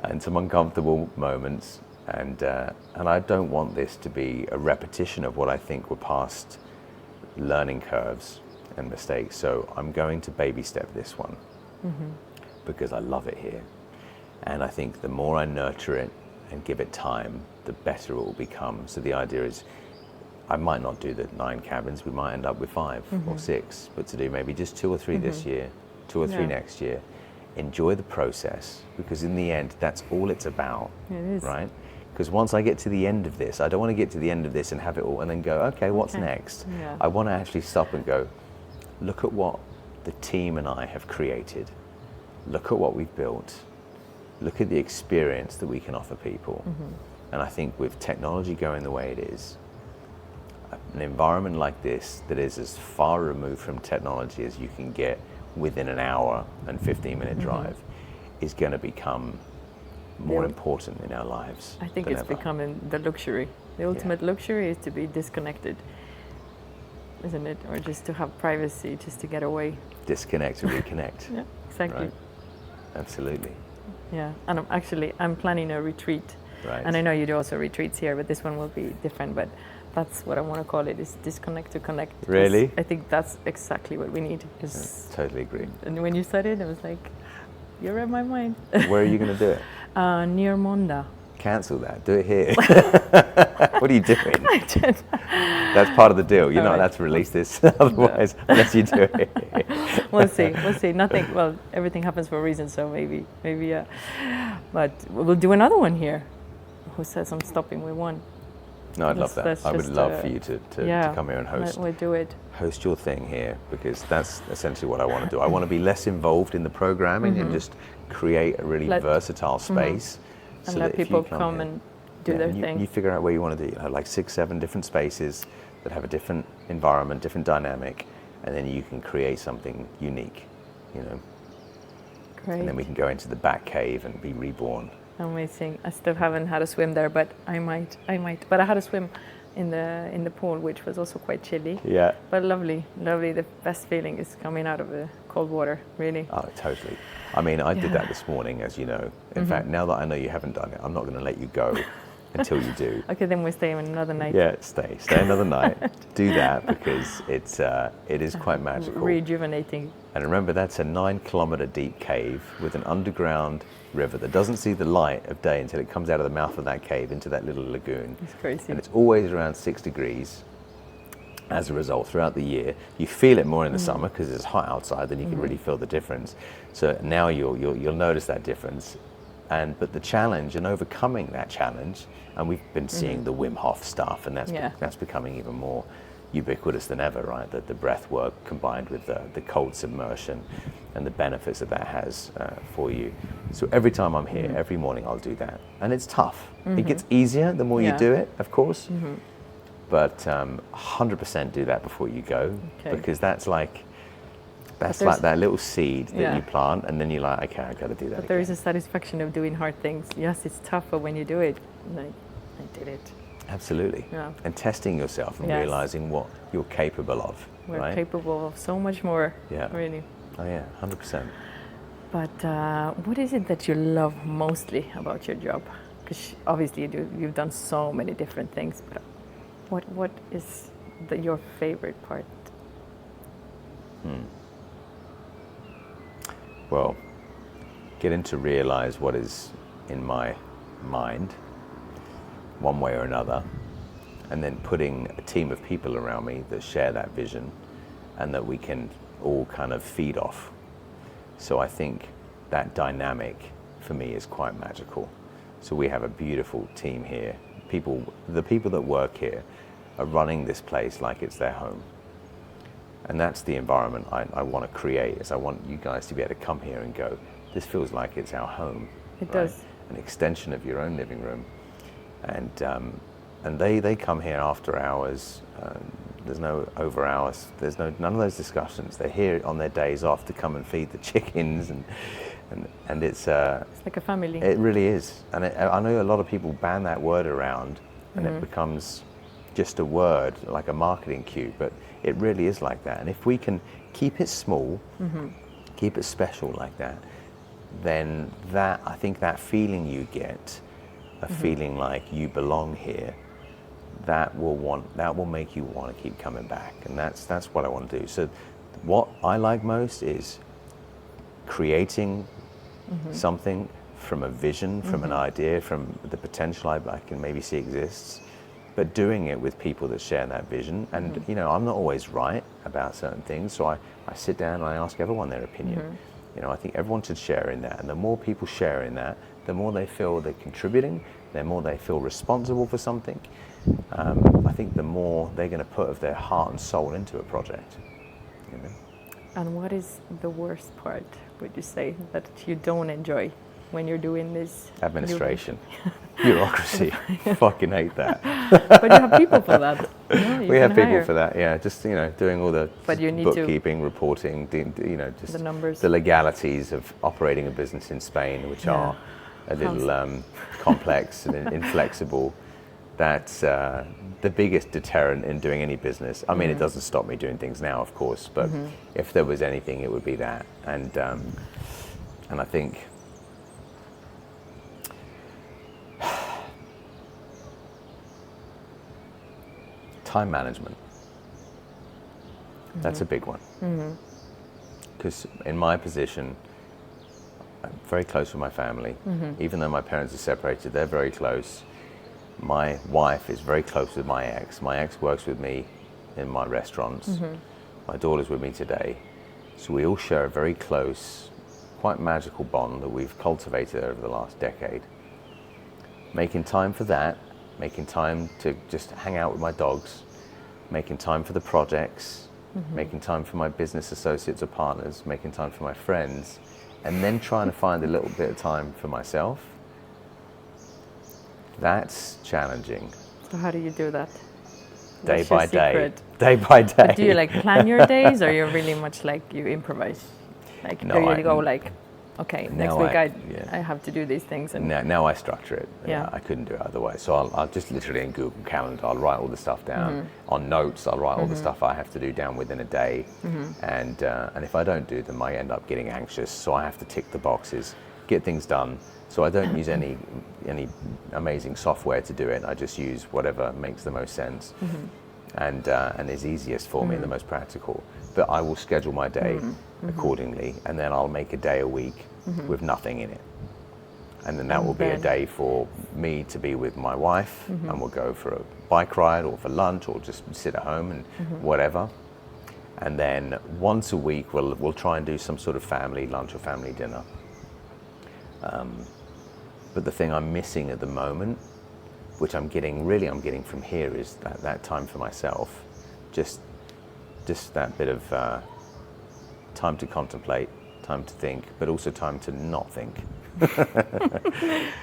and some uncomfortable moments. And I don't want this to be a repetition of what I think were past learning curves and mistakes. So I'm going to baby step this one because I love it here. And I think the more I nurture it and give it time, the better it will become. So the idea is I might not do the 9 cabins, we might end up with 5 or 6, but to do maybe just 2 or 3 this year, 2 or 3 next year. Enjoy the process, because in the end, that's all it's about, right? Because once I get to the end of this, I don't want to get to the end of this and have it all and then go, okay, what's next? Yeah. I want to actually stop and go, look at what the team and I have created. Look at what we've built. Look at the experience that we can offer people. And I think with technology going the way it is, an environment like this that is as far removed from technology as you can get within an hour and 15-minute drive is going to become more important in our lives. I think it's becoming the luxury. The ultimate luxury is to be disconnected, isn't it? Or just to have privacy, just to get away. Disconnect and reconnect. Yeah, exactly. Right. Absolutely. Yeah, and I'm planning a retreat. Right. And I know you do also retreats here, but this one will be different. But that's what I want to call it, is disconnect to connect. Really? I think that's exactly what we need. Totally agree. And when you said it, I was like, you read my mind. Where are you going to do it? Near Ronda. Cancel that. Do it here. What are you doing? That's part of the deal. You're not allowed to release this otherwise, unless you do it. We'll see. Nothing. Well, everything happens for a reason. So maybe. But we'll do another one here. Who says I'm stopping with one? No, I'd love that. I would love for you to come here and host. We'll do it. Host your thing here, because that's essentially what I want to do. I want to be less involved in the programming and just create a really versatile space. And let people come and do their thing. You figure out where you want to do. You have like 6-7 different spaces that have a different environment, different dynamic, and then you can create something unique, Great. And then we can go into the back cave and be reborn. Amazing. I still haven't had a swim there, but I might. But I had a swim in the pool, which was also quite chilly. Yeah. But lovely. The best feeling is coming out of the cold water, really. Oh, totally. I mean, I did that this morning, as you know. In fact, now that I know you haven't done it, I'm not going to let you go until you do. Okay, then we stay another night. Yeah, stay another night. Do that, because it is quite magical. Rejuvenating. And remember, that's a 9-kilometer deep cave with an underground river that doesn't see the light of day until it comes out of the mouth of that cave into that little lagoon. It's crazy. And it's always around 6 degrees. As a result, throughout the year, you feel it more in the summer because it's hot outside. Then you can really feel the difference. So now you'll notice that difference. But the challenge and overcoming that challenge, and we've been seeing the Wim Hof stuff, and that's becoming even more ubiquitous than ever, right? That the breath work combined with the cold submersion and the benefits that has for you. So every time I'm here, every morning I'll do that, and it's tough. It gets easier the more you do it, of course. But 100% do that before you go, because that's like that little seed that you plant, and then you're like, okay, I got to do that. But there is a satisfaction of doing hard things. Yes, it's tough, but when you do it, like, I did it. Absolutely. Yeah. And testing yourself and realizing what you're capable of. We're capable of so much more. Yeah. Really. Oh yeah, 100%. But what is it that you love mostly about your job? Because obviously you've done so many different things, but what is your favorite part? Well, getting to realize what is in my mind, one way or another, and then putting a team of people around me that share that vision and that we can all kind of feed off. So I think that dynamic for me is quite magical. So we have a beautiful team here. The people that work here are running this place like it's their home. And that's the environment I want to create, is I want you guys to be able to come here and go, this feels like it's our home. It does. An extension of your own living room. And they come here after hours. There's no over hours. There's none of those discussions. They're here on their days off to come and feed the chickens, and it's like a family. It really is. And I know a lot of people ban that word around, and it becomes just a word, like a marketing cue, but it really is like that. And if we can keep it small, keep it special like that, then I think that feeling you get, a feeling like you belong here, that will make you want to keep coming back. And that's what I want to do. So what I like most is creating something from a vision, from an idea, from the potential I can maybe see exists, but doing it with people that share that vision. And I'm not always right about certain things, so I sit down and I ask everyone their opinion. I think everyone should share in that, and the more people share in that, the more they feel they're contributing, the more they feel responsible for something. I think the more they're going to put of their heart and soul into a project. And what is the worst part, would you say, that you don't enjoy when you're doing this? Administration. Bureaucracy. Fucking hate that. But you have people for that. No, we have people hire. for that. Yeah, just doing all the bookkeeping, reporting, just the numbers, the legalities of operating a business in Spain, which are a little complex and inflexible. That's the biggest deterrent in doing any business. I mean, it doesn't stop me doing things now, of course, but if there was anything, it would be that. And I think time management. That's a big one. Because in my position, I'm very close with my family. Even though my parents are separated, they're very close. My wife is very close with my ex. My ex works with me in my restaurants. My daughter's with me today. So we all share a very close, quite magical bond that we've cultivated over the last decade. Making time for that, making time to just hang out with my dogs, making time for the projects, making time for my business associates or partners, making time for my friends, and then trying to find a little bit of time for myself. That's challenging. So how do you do that? Day by day. Day by day. But do you like plan your days, or you're really much like you improvise? Like no, there you go, like, okay, next week I have to do these things. And now I structure it. Yeah, I couldn't do it otherwise. So I'll just literally in Google Calendar, I'll write all the stuff down. On notes, I'll write all the stuff I have to do down within a day. And if I don't do them, I end up getting anxious. So I have to tick the boxes, get things done. So I don't use any amazing software to do it. I just use whatever makes the most sense and is easiest for me and the most practical. But I will schedule my day accordingly, and then I'll make a day a week with nothing in it. And then that will be a day for me to be with my wife, and we'll go for a bike ride or for lunch or just sit at home and whatever. And then once a week we'll try and do some sort of family lunch or family dinner. But the thing I'm missing at the moment, which I'm getting from here, is that time for myself. Just that bit of time to contemplate, time to think, but also time to not think.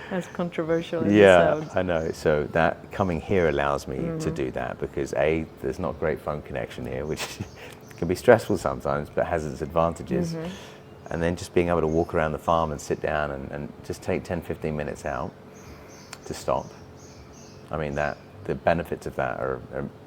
That's controversial. Yeah, I know. So that coming here allows me to do that, because there's not great phone connection here, which can be stressful sometimes, but has its advantages. And then just being able to walk around the farm and sit down and just take 10-15 minutes out to stop. I mean, the benefits of that are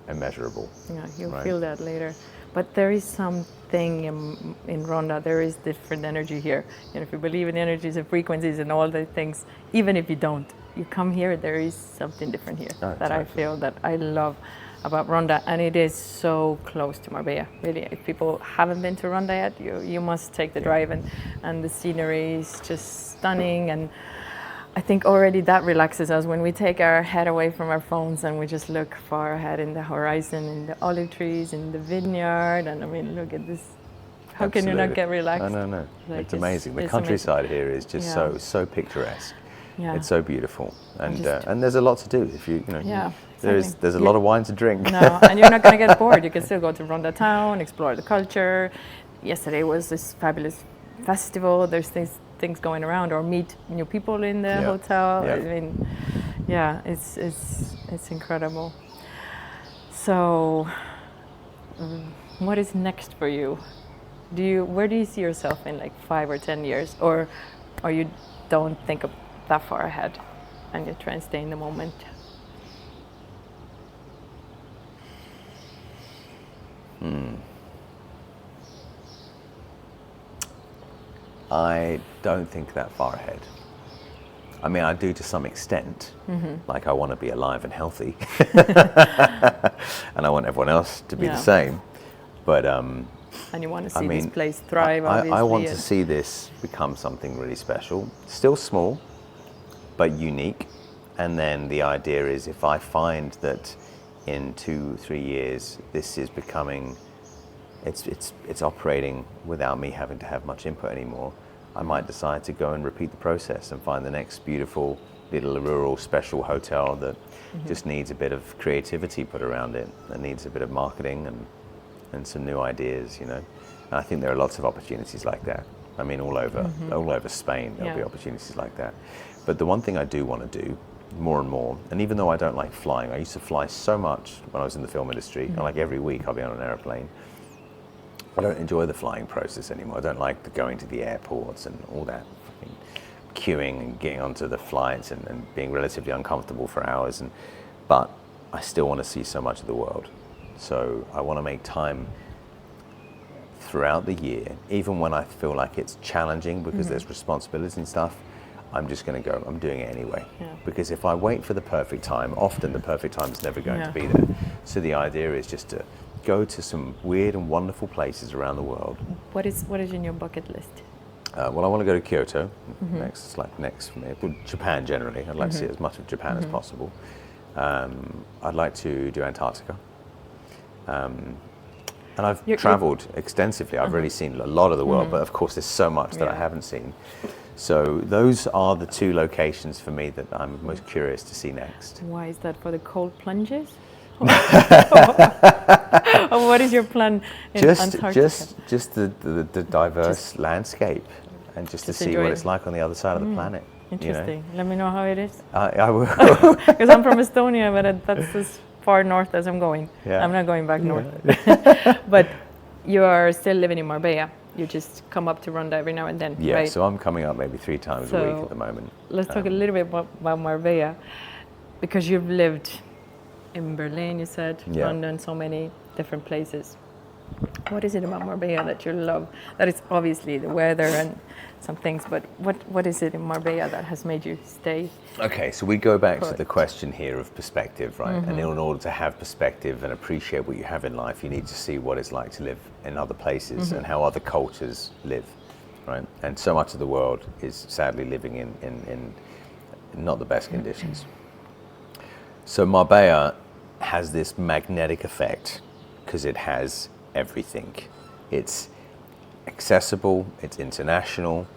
immeasurable. Yeah, you'll feel that later. But there is something in Ronda, there is different energy here. If you believe in energies and frequencies and all the things, even if you don't, you come here, there is something different here that I feel, that I love about Ronda, and it is so close to Marbella. Really, if people haven't been to Ronda yet, you must take the drive, and the scenery is just stunning. And I think already that relaxes us when we take our head away from our phones and we just look far ahead in the horizon, in the olive trees, in the vineyard. And I mean, look at this. How can you not get relaxed? No. Like it's amazing. The countryside here is just so picturesque. Yeah. It's so beautiful, and there's a lot to do. If you know, there's a lot of wine to drink. No, and you're not going to get bored. You can still go to Ronda town, explore the culture. Yesterday was this fabulous festival. There's things going around, or meet new people in the hotel. I mean, it's incredible. So, what is next for you? Where do you see yourself in like 5 or 10 years, or you don't think of that far ahead, and you try and stay in the moment? I don't think that far ahead. I mean, I do to some extent. Like, I want to be alive and healthy, and I want everyone else to be the same. But and you want to see this place thrive. I want to see this become something really special. Still small, but unique. And then the idea is, if I find that in 2-3 years this is becoming, it's operating without me having to have much input anymore, I might decide to go and repeat the process and find the next beautiful little rural special hotel that just needs a bit of creativity put around it, that needs a bit of marketing and some new ideas, And I think there are lots of opportunities like that. I mean, all over Spain there'll be opportunities like that. But the one thing I do want to do more and more. And even though I don't like flying, I used to fly so much when I was in the film industry, and like every week I'll be on an airplane. I don't enjoy the flying process anymore. I don't like going to the airports and all that fucking queuing and getting onto the flights and being relatively uncomfortable for hours. But I still want to see so much of the world. So I want to make time throughout the year, even when I feel like it's challenging because there's responsibilities and stuff. I'm just going to go. I'm doing it anyway. Yeah. Because if I wait for the perfect time, often the perfect time is never going to be there. So the idea is just to go to some weird and wonderful places around the world. What is in your bucket list? Well, I want to go to Kyoto next. It's like next for me. But Japan generally. I'd like to see as much of Japan as possible. I'd like to do Antarctica. And I've traveled extensively. I've really seen a lot of the world, but of course there's so much that I haven't seen. So those are the two locations for me that I'm most curious to see next. Why is that? For the cold plunges? Or what is your plan in Antarctica? Just the diverse landscape, and just to see what it's like on the other side of the planet. Interesting. You know? Let me know how it is. I will. Because I'm from Estonia, but that's as far north as I'm going. Yeah. I'm not going back north. But you are still living in Marbella. You just come up to Ronda every now and then, yeah, right? So I'm coming up maybe 3 times a week at the moment. Let's talk a little bit about Marbella, because you've lived in Berlin, you said, Ronda, and so many different places. What is it about Marbella that you love? That is obviously the weather and some things, but what is it in Marbella that has made you stay? Okay, so we go back to the question here of perspective, right? And in order to have perspective and appreciate what you have in life, you need to see what it's like to live in other places and how other cultures live, right? And so much of the world is sadly living in not the best conditions. So Marbella has this magnetic effect because it has everything. It's accessible, it's international,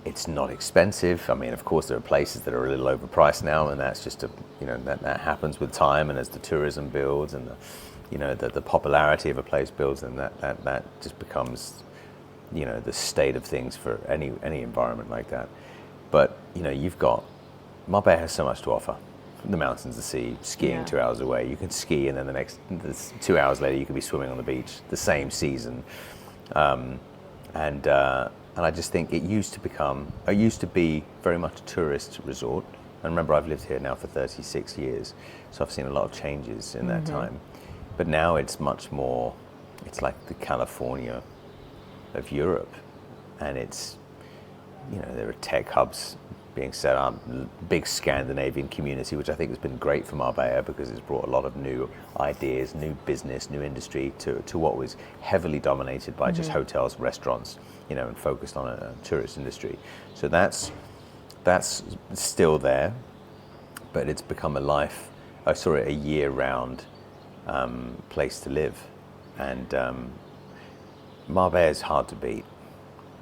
it's not expensive. I mean, of course, there are places that are a little overpriced now, and that's just that happens with time, and as the tourism builds and the popularity of a place builds, and that just becomes the state of things for any environment like that. But you've got Marbella has so much to offer. The mountains, the sea, skiing 2 hours away. You can ski, and then the 2 hours later, you could be swimming on the beach the same season. And I just think it used to be very much a tourist resort. And remember, I've lived here now for 36 years, so I've seen a lot of changes in that time. But now it's much more. It's like the California of Europe, and it's there are tech hubs being set up, big Scandinavian community, which I think has been great for Marbella because it's brought a lot of new ideas, new business, new industry to what was heavily dominated by just hotels, restaurants, and focused on a tourist industry. So that's still there, but it's become a year-round place to live, and Marbella is hard to beat.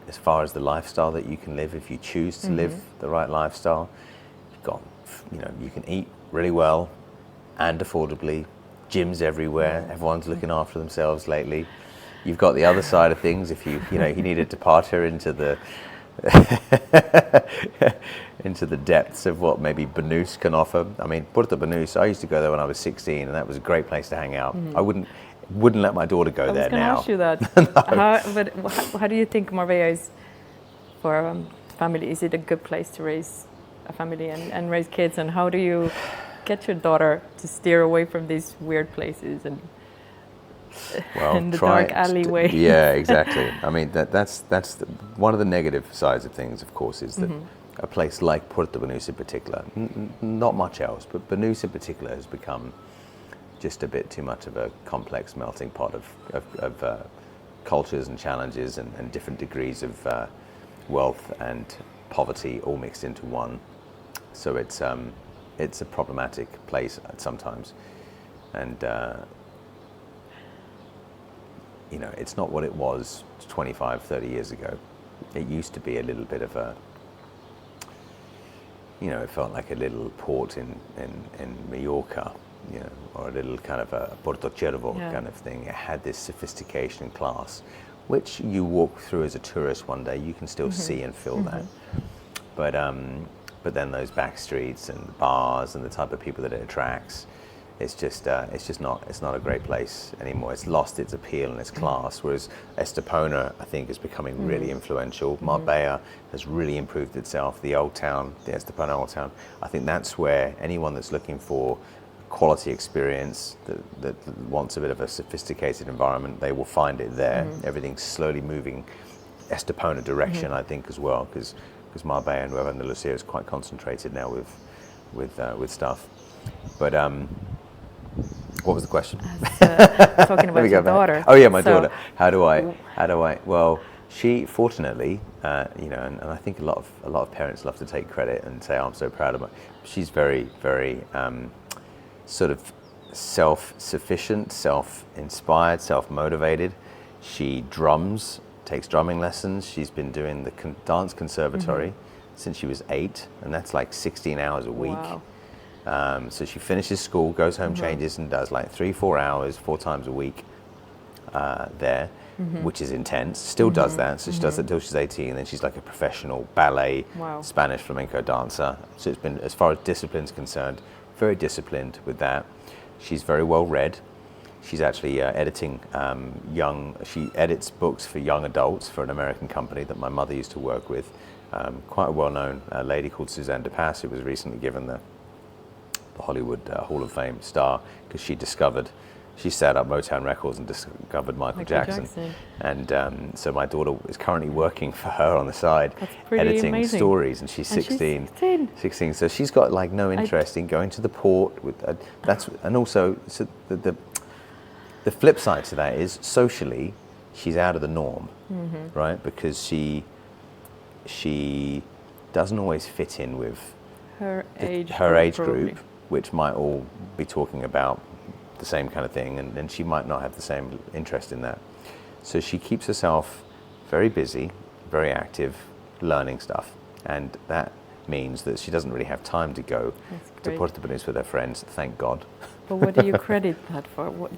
As far as the lifestyle that you can live, if you choose to live the right lifestyle, you can eat really well and affordably. Gyms everywhere. Everyone's looking after themselves lately. You've got the other side of things. If you need a departure into the into the depths of what maybe Banús can offer. I mean, Puerto Banús. I used to go there when I was 16, and that was a great place to hang out. I wouldn't let my daughter go there now. I was going to ask you that. No. How do you think Marbella is for family? Is it a good place to raise a family and raise kids? And how do you get your daughter to steer away from these weird places and the dark alleyway? Yeah, exactly. I mean, that's one of the negative sides of things, of course, is that a place like Puerto Banús in particular, not much else, but Banús in particular has become just a bit too much of a complex melting pot of cultures and challenges and different degrees of wealth and poverty all mixed into one. So it's a problematic place sometimes, and it's not what it was 25, 30 years ago. It used to be a little bit of a, it felt like a little port in Mallorca. Or a little kind of a Porto Cervo kind of thing. It had this sophistication and class, which you walk through as a tourist one day, you can still see and feel that. But but then those back streets and the bars and the type of people that it attracts, it's just not a great place anymore. It's lost its appeal and its class. Whereas Estepona, I think, is becoming really influential. Marbella has really improved itself. The old town, the Estepona old town, I think that's where anyone that's looking for quality experience, that wants a bit of a sophisticated environment, they will find it there. Everything's slowly moving Estepona direction, I think, as well, because Marbella and Nueva Andalusia is quite concentrated now with stuff. But what was the question? Talking about your daughter. Oh yeah, my daughter. How do I? Well, she fortunately, and I think a lot of parents love to take credit and say, "Oh, I'm so proud of her." She's very, very sort of self-sufficient, self-inspired, self-motivated. She takes drumming lessons. She's been doing the dance conservatory since she was 8, and that's like 16 hours a week. Wow. So she finishes school, goes home, changes, and does like 3-4 hours, 4 times a week there, which is intense. Still does that. So she does that till she's 18, and then she's like a professional ballet, Spanish flamenco dancer. So it's been, as far as discipline's concerned, very disciplined with that. She's very well read. She's actually editing she edits books for young adults for an American company that my mother used to work with. Quite a well-known lady called Suzanne de Pass, who was recently given the Hollywood Hall of Fame star, because she set up Motown Records and discovered Michael Jackson. And so my daughter is currently working for her on the side, editing amazing stories, and she's 16. 16. So she's got like no interest in going to the port with and also so the flip side to that is socially she's out of the norm, right? Because she doesn't always fit in with her age group, which might all be talking about the same kind of thing, and she might not have the same interest in that. So she keeps herself very busy, very active, learning stuff, and that means that she doesn't really have time to go to Puerto Banús with her friends, thank God. But what do you credit that for? What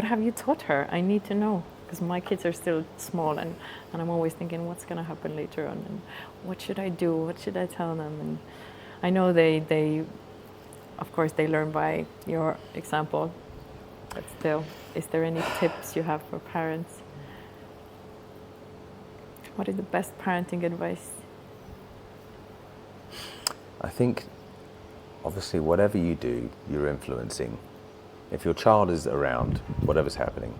have you taught her? I need to know, because my kids are still small, and I'm always thinking, what's going to happen later on, and what should I do? What should I tell them? And I know they of course, they learn by your example, but still, is there any tips you have for parents? What is the best parenting advice? I think, obviously, whatever you do, you're influencing. If your child is around, whatever's happening,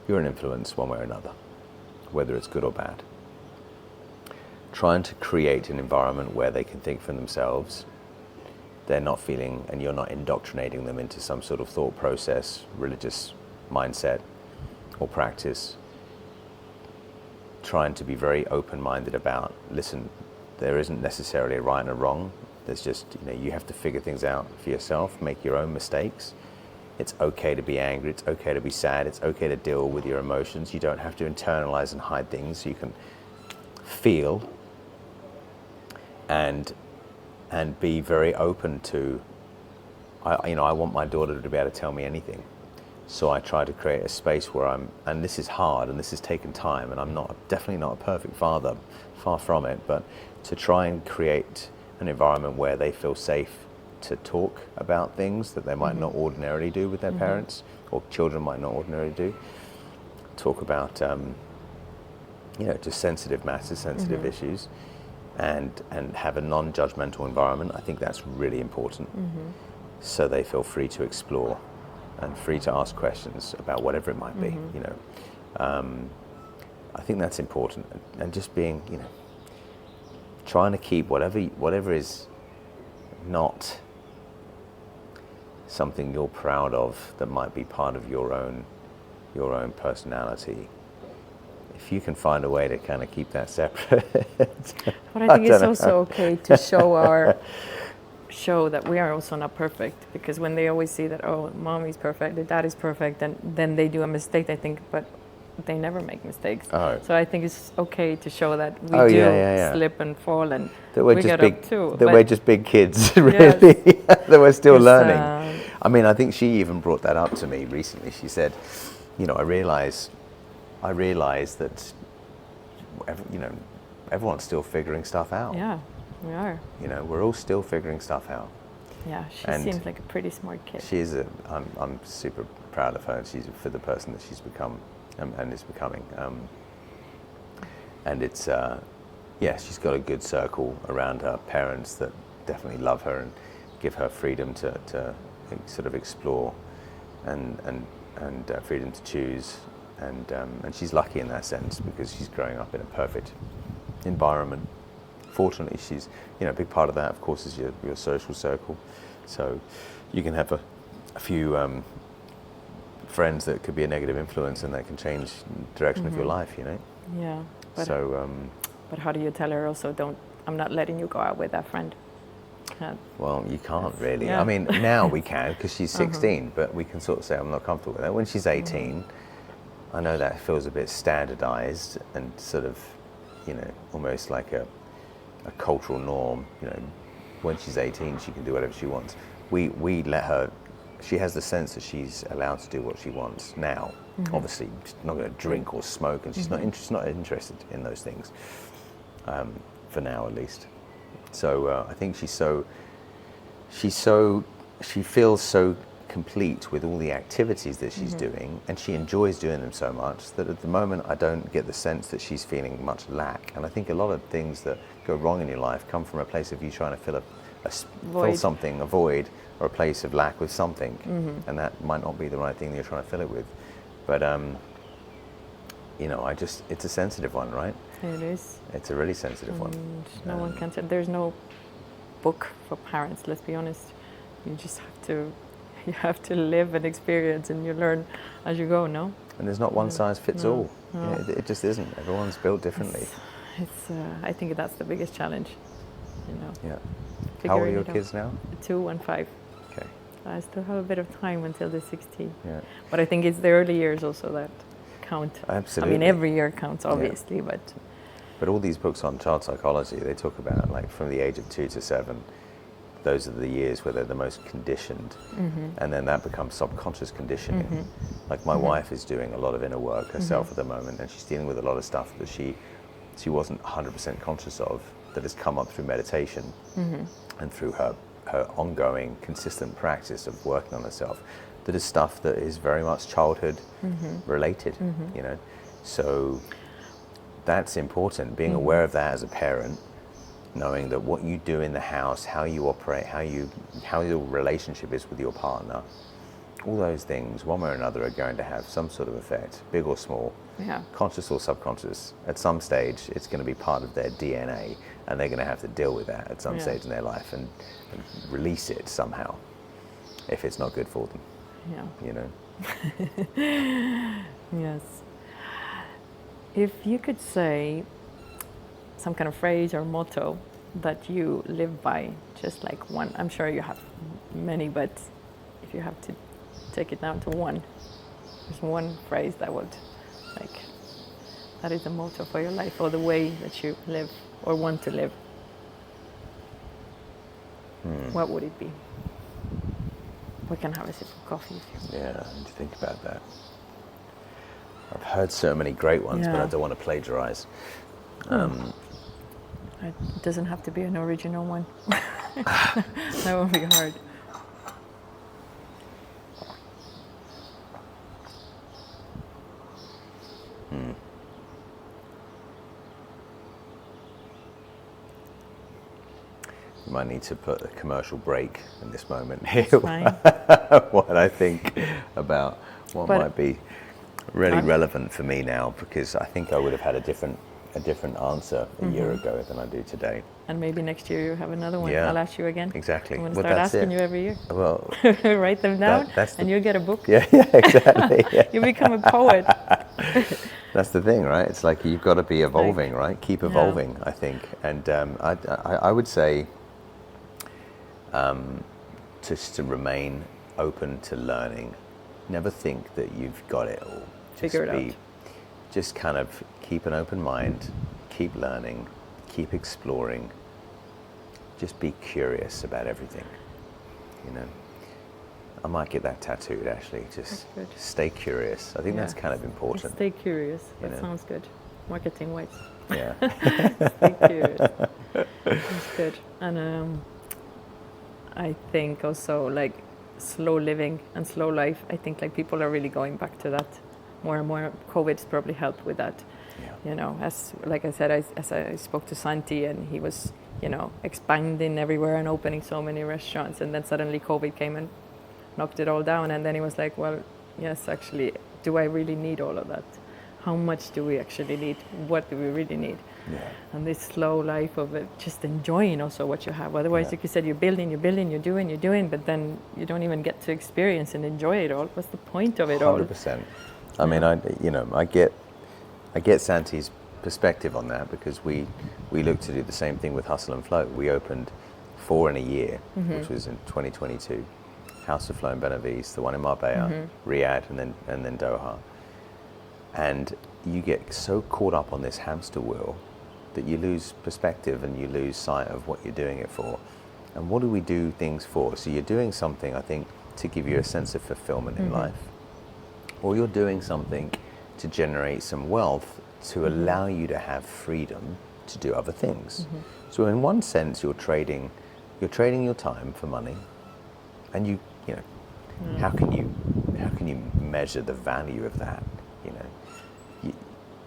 you're an influence one way or another, whether it's good or bad. Trying to create an environment where they can think for themselves, they're not feeling, and you're not indoctrinating them into some sort of thought process, religious mindset or practice. Trying to be very open-minded about, listen, there isn't necessarily a right and a wrong. There's just, you have to figure things out for yourself, make your own mistakes. It's okay to be angry, it's okay to be sad, it's okay to deal with your emotions. You don't have to internalize and hide things. You can feel and be very open to, I want my daughter to be able to tell me anything. So I try to create a space where and this is hard and this has taken time, and I'm definitely not a perfect father, far from it, but to try and create an environment where they feel safe to talk about things that they might not ordinarily do with their parents, or children might not ordinarily do. Talk about, just sensitive matters, sensitive issues. And have a non-judgmental environment. I think that's really important. So they feel free to explore and free to ask questions about whatever it might be. I think that's important, and just being, trying to keep whatever is not something you're proud of that might be part of your own personality. If you can find a way to kind of keep that separate. But I think it's also okay to show that we are also not perfect, because when they always see that, oh, mommy's perfect, the dad is perfect, and then they do a mistake, they think, but they never make mistakes. Oh. So I think it's okay to show that we slip and fall, and we get up too. That we're just big kids, really, that we're still learning. I mean, I think she even brought that up to me recently. She said, I realize that, everyone's still figuring stuff out. Yeah, we are. You know, we're all still figuring stuff out. Yeah, she And seems like a pretty smart kid. She is I'm super proud of her. She's for the person that she's become and is becoming. And it's, she's got a good circle around her parents that definitely love her and give her freedom to sort of explore and freedom to choose. And she's lucky in that sense because she's growing up in a perfect environment. Fortunately, she's, you know, a big part of that, of course, is your social circle. So you can have a few friends that could be a negative influence and that can change the direction of your life, you know? Yeah. But, so, but how do you tell her also, I'm not letting you go out with that friend? Well, you can't really. Yeah. I mean, now we can because she's 16, but we can sort of say, I'm not comfortable with that. When she's 18, I know that feels a bit standardized and sort of, you know, almost like a cultural norm. You know, when she's 18, she can do whatever she wants. We let her. She has the sense that she's allowed to do what she wants now. Obviously, she's not going to drink or smoke, and she's not interested in those things, for now at least. So I think she feels so complete with all the activities that she's doing, and she enjoys doing them so much that at the moment I don't get the sense that she's feeling much lack. And I think a lot of things that go wrong in your life come from a place of you trying to fill a void, or a place of lack with something, and that might not be the right thing that you're trying to fill it with. But you know, it's a sensitive one, right? It is. It's a really sensitive one. No one can tell. There's no book for parents, let's be honest. You just have to live and experience, and you learn as you go, no? And there's not one size fits all. No. You know, it just isn't. Everyone's built differently. It's I think that's the biggest challenge, you know. Yeah. How old are your kids now? 2 and 5. Okay. I still have a bit of time until they're 16. Yeah. But I think it's the early years also that count. Absolutely. I mean, every year counts, obviously, but all these books on child psychology, they talk about, like, from the age of 2 to 7, those are the years where they're the most conditioned, and then that becomes subconscious conditioning. Like my wife is doing a lot of inner work herself at the moment, and she's dealing with a lot of stuff that she wasn't 100% conscious of, that has come up through meditation and through her ongoing consistent practice of working on herself, that is stuff that is very much childhood related, you know. So that's important, being aware of that as a parent, knowing that what you do in the house, how you operate, how your relationship is with your partner, all those things, one way or another, are going to have some sort of effect, big or small, conscious or subconscious. At some stage, it's going to be part of their DNA, and they're going to have to deal with that at some stage in their life and release it somehow, if it's not good for them. Yeah. You know? Yes. If you could say some kind of phrase or motto that you live by, just like one. I'm sure you have many, but if you have to take it down to one, there's one phrase that would, like, that is the motto for your life, or the way that you live or want to live. What would it be? We can have a sip of coffee if you want. Yeah, I need to think about that. I've heard so many great ones, but I don't want to plagiarize. It doesn't have to be an original one. That would be hard. You might need to put a commercial break in this moment here. Fine. What I think about what might be really relevant for me now, because I think I would have had a different answer a year ago than I do today. And maybe next year you have another one. Yeah. I'll ask you again. Exactly. I'm going to start asking you every year. Well, write them down, and you'll get a book. Yeah, exactly. Yeah. You become a poet. That's the thing, right? It's like you've got to be evolving, right? Keep evolving, I think. And I would say just to remain open to learning. Never think that you've got it all. Figure it out. Just kind of keep an open mind, keep learning, keep exploring. Just be curious about everything, you know. I might get that tattooed, actually. Just stay curious. I think that's kind of important. Stay curious. You That know? sounds good. Marketing wise. Yeah. Stay curious. That's good. And I think also like slow living and slow life. I think like people are really going back to that more and more. COVID's probably helped with that. Yeah. You know, as like I said, as I spoke to Santi, and he was, you know, expanding everywhere and opening so many restaurants, and then suddenly COVID came and knocked it all down, and then he was like, well, yes, actually, do I really need all of that? How much do we actually need? What do we really need? Yeah. And this slow life of it, just enjoying also what you have. Otherwise, like you said, you're building, you're doing, but then you don't even get to experience and enjoy it all. What's the point of it 100%. all? 100%. I mean, I get Santi's perspective on that, because we look to do the same thing with Hustle and Flow. We opened 4 in a year, which was in 2022. House of Flow in Benavides, the one in Marbella, Riyadh, and then Doha. And you get so caught up on this hamster wheel that you lose perspective and you lose sight of what you're doing it for. And what do we do things for? So you're doing something, I think, to give you a sense of fulfillment in life, or you're doing something to generate some wealth to allow you to have freedom to do other things. So in one sense, you're trading your time for money, and you know, how can you measure the value of that? You know,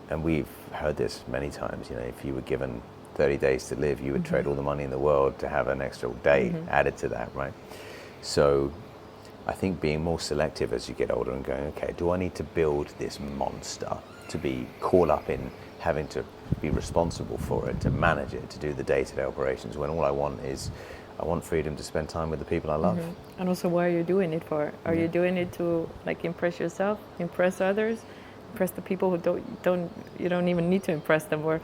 and we've heard this many times. You know, if you were given 30 days to live, you would trade all the money in the world to have an extra day added to that, right? So I think being more selective as you get older and going, okay, do I need to build this monster to be caught up in having to be responsible for it, to manage it, to do the day-to-day operations, when all I want freedom to spend time with the people I love. And also, what are you doing it for? Are you doing it to like impress yourself, impress others, impress the people who you don't even need to impress them? Or,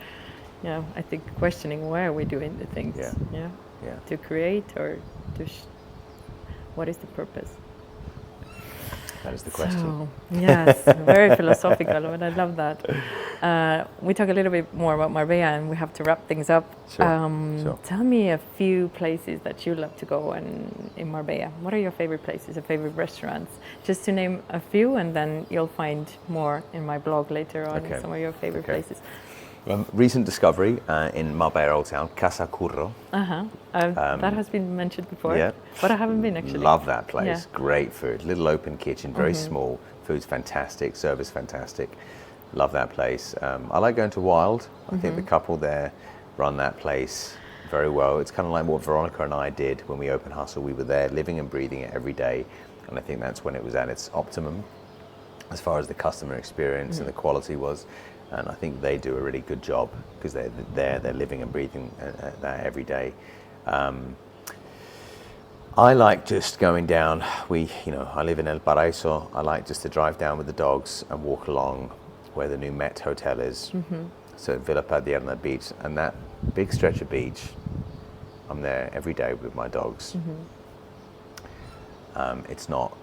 you know, I think questioning, why are we doing the things? Yeah. To create, or to what is the purpose? That is the question. So, yes, very philosophical, but I love that. We talk a little bit more about Marbella, and we have to wrap things up. Sure. Tell me a few places that you love to go in Marbella. What are your favorite places, your favorite restaurants? Just to name a few, and then you'll find more in my blog later on, some of your favorite places. Recent discovery in Marbella Old Town, Casa Curro. That has been mentioned before, but I haven't been actually. Love that place. Great food. Little open kitchen, very small. Food's fantastic. Service fantastic. Love that place. I like going to Wild. I think the couple there run that place very well. It's kind of like what Veronica and I did when we opened Hustle. We were there living and breathing it every day, and I think that's when it was at its optimum as far as the customer experience and the quality was. And I think they do a really good job, because they're living and breathing that every day. I like just going down. I live in El Paraíso. I like just to drive down with the dogs and walk along where the new Met Hotel is. So Villa Padierna Beach, and that big stretch of beach, I'm there every day with my dogs. It's not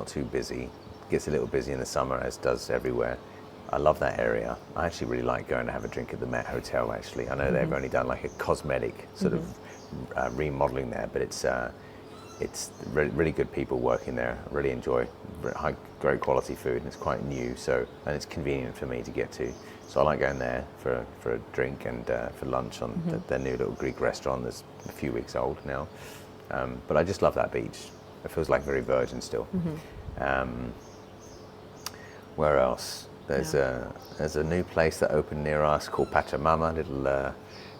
too busy. It gets a little busy in the summer, as does everywhere. I love that area. I actually really like going to have a drink at the Met Hotel, actually. I know they've only done like a cosmetic sort of remodeling there, but it's really good people working there. I really enjoy great quality food, and it's quite new, and it's convenient for me to get to. So I like going there for a drink and for lunch on their new little Greek restaurant that's a few weeks old now. But I just love that beach. It feels like very virgin still. Where else? There's a new place that opened near us called Pachamama, a little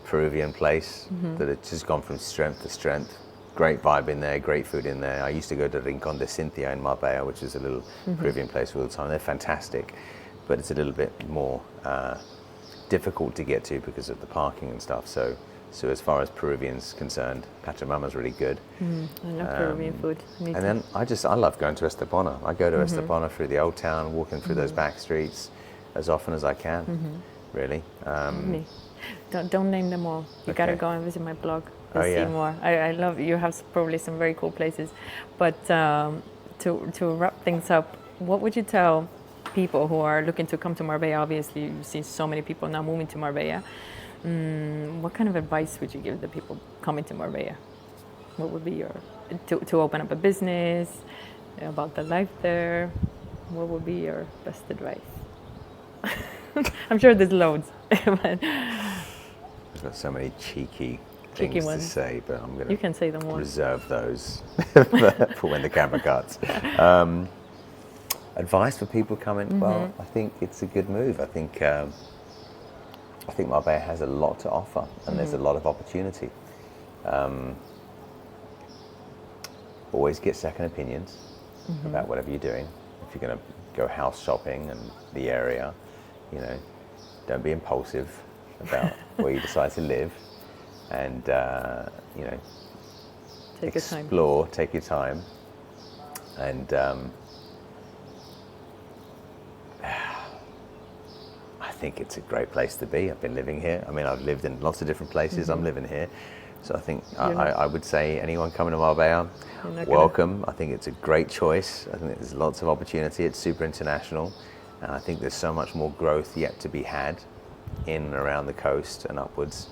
Peruvian place that had just gone from strength to strength. Great vibe in there, great food in there. I used to go to Rincón de Cintia in Marbella, which is a little Peruvian place all the time. They're fantastic, but it's a little bit more difficult to get to because of the parking and stuff. So as far as Peruvians concerned, Pachamama's really good. I love Peruvian food. And then I love going to Estepona. I go to Estepona through the old town, walking through those back streets as often as I can, really. Don't name them all. You gotta go and visit my blog to see more. I love, you have probably some very cool places. But to wrap things up, what would you tell people who are looking to come to Marbella? Obviously, you've seen so many people now moving to Marbella. What kind of advice would you give the people coming to Marbella? What would be to open up a business, about the life there? What would be your best advice? I'm sure there's loads. I've got so many cheeky things to say, but I'm going to you can say them all. Reserve those for when the camera cuts. Advice for people coming? Well, I think it's a good move. I think Marbella has a lot to offer, and there's a lot of opportunity. Always get second opinions about whatever you're doing. If you're going to go house shopping and the area, don't be impulsive about where you decide to live, and explore, take your time, and I think it's a great place to be. I've been living here. I mean, I've lived in lots of different places. I'm living here. So I think I would say anyone coming to Marbella, welcome. I think it's a great choice. I think there's lots of opportunity. It's super international. And I think there's so much more growth yet to be had in and around the coast and upwards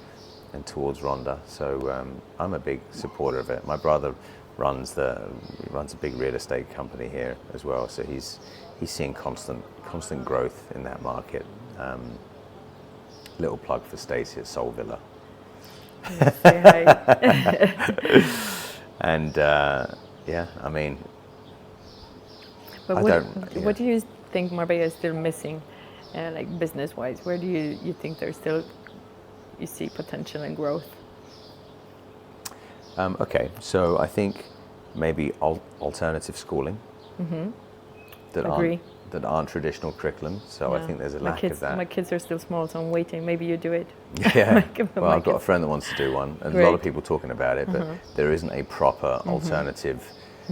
and towards Ronda. So I'm a big supporter of it. My brother runs a big real estate company here as well. So he's seeing constant growth in that market. Little plug for Stacey at Soul Villa. Say hi. And I mean, but what do you think Marbella is still missing, like business-wise? Where do you think there's still, you see potential and growth? Okay, so I think maybe alternative schooling that aren't traditional curriculum. So I think there's a lack of that. My kids are still small, so I'm waiting. Maybe you do it. Yeah. Well, I've got a friend that wants to do one, and a lot of people talking about it, but there isn't a proper alternative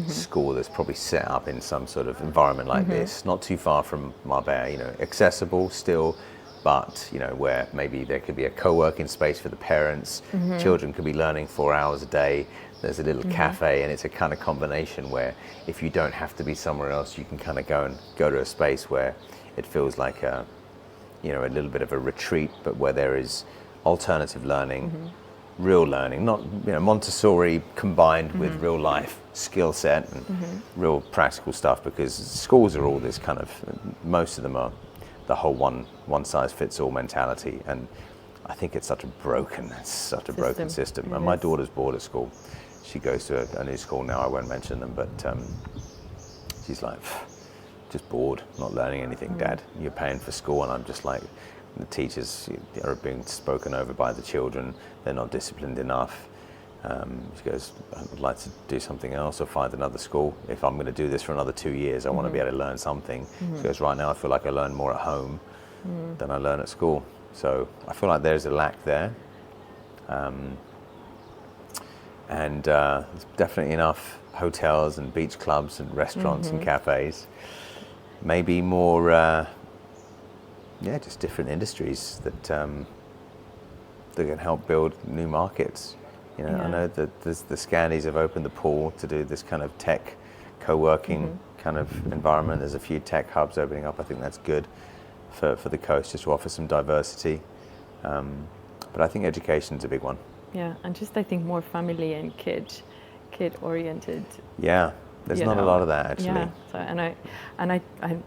school that's probably set up in some sort of environment like this, not too far from Marbella, accessible still, but where maybe there could be a co-working space for the parents. Children could be learning 4 hours a day. There's a little cafe, and it's a kind of combination where if you don't have to be somewhere else, you can kind of go to a space where it feels like a little bit of a retreat, but where there is alternative learning, real learning, not Montessori combined with real life skill set and real practical stuff, because schools are all this kind of, most of them are the whole one size fits all mentality, and I think it's such a broken system. And my daughter's bored at school. She goes to a new school now, I won't mention them, but she's like, just bored, not learning anything, Dad. You're paying for school. And I'm just like, the teachers are being spoken over by the children. They're not disciplined enough. She goes, I would like to do something else or find another school. If I'm going to do this for another 2 years, I want to be able to learn something. She goes, right now I feel like I learn more at home than I learn at school. So I feel like there's a lack there. And there's definitely enough hotels and beach clubs and restaurants and cafes. Maybe more, just different industries that can help build new markets. I know that the Scandies have opened the pool to do this kind of tech co-working kind of environment. There's a few tech hubs opening up. I think that's good for the coast, just to offer some diversity. But I think education's a big one. Yeah, and just I think more family and kid oriented. Yeah, there's not a lot of that actually. Yeah, so,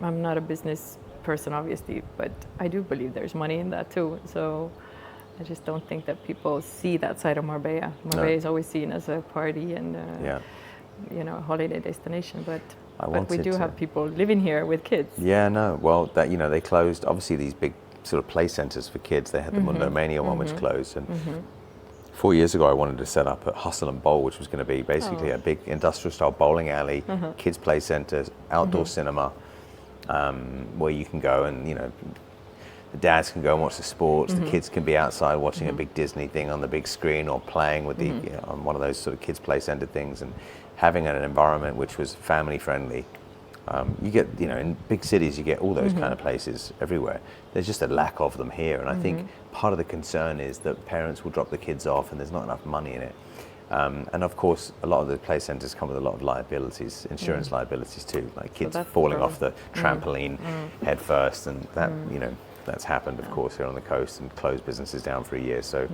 I'm not a business person obviously, but I do believe there's money in that too. So I just don't think that people see that side of Marbella. Marbella is always seen as a party and a holiday destination, but we do have people living here with kids. Yeah, no. Well, they closed obviously these big sort of play centres for kids. They had the Mundomania one which closed, and 4 years ago I wanted to set up a Hustle and Bowl, which was going to be basically a big industrial style bowling alley, kids play centres, outdoor cinema, where you can go and the dads can go and watch the sports, the kids can be outside watching a big Disney thing on the big screen or playing with on one of those sort of kids play centre things, and having an environment which was family friendly. You get, in big cities, you get all those kind of places everywhere. There's just a lack of them here, and I think part of the concern is that parents will drop the kids off and there's not enough money in it. And of course, a lot of the play centres come with a lot of liabilities, insurance liabilities too, like kids falling off the trampoline head first, and that, that's happened, of course, here on the coast, and closed businesses down for a year. So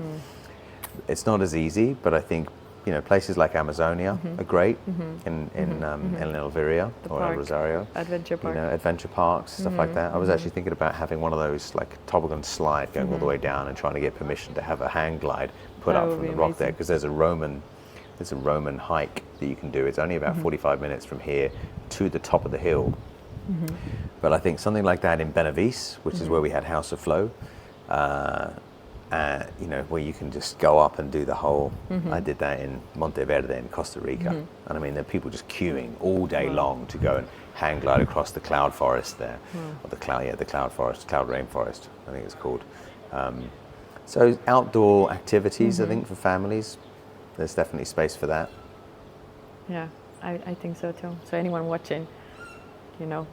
it's not as easy, but I think places like Amazonia are great in Elviria or El Rosario. Adventure park. Adventure parks, stuff like that. I was actually thinking about having one of those like toboggan slide going all the way down and trying to get permission to have a hang glide put up from the rock there, because there's a Roman hike that you can do. It's only about 45 minutes from here to the top of the hill. But I think something like that in Benavice, which is where we had House of Flow, where you can just go up and do the whole. I did that in Monteverde in Costa Rica, and I mean there are people just queuing all day long to go and hang glide across the cloud forest there, or the cloud rainforest, I think it's called. So outdoor activities, I think for families, there's definitely space for that. Yeah, I think so too. So anyone watching,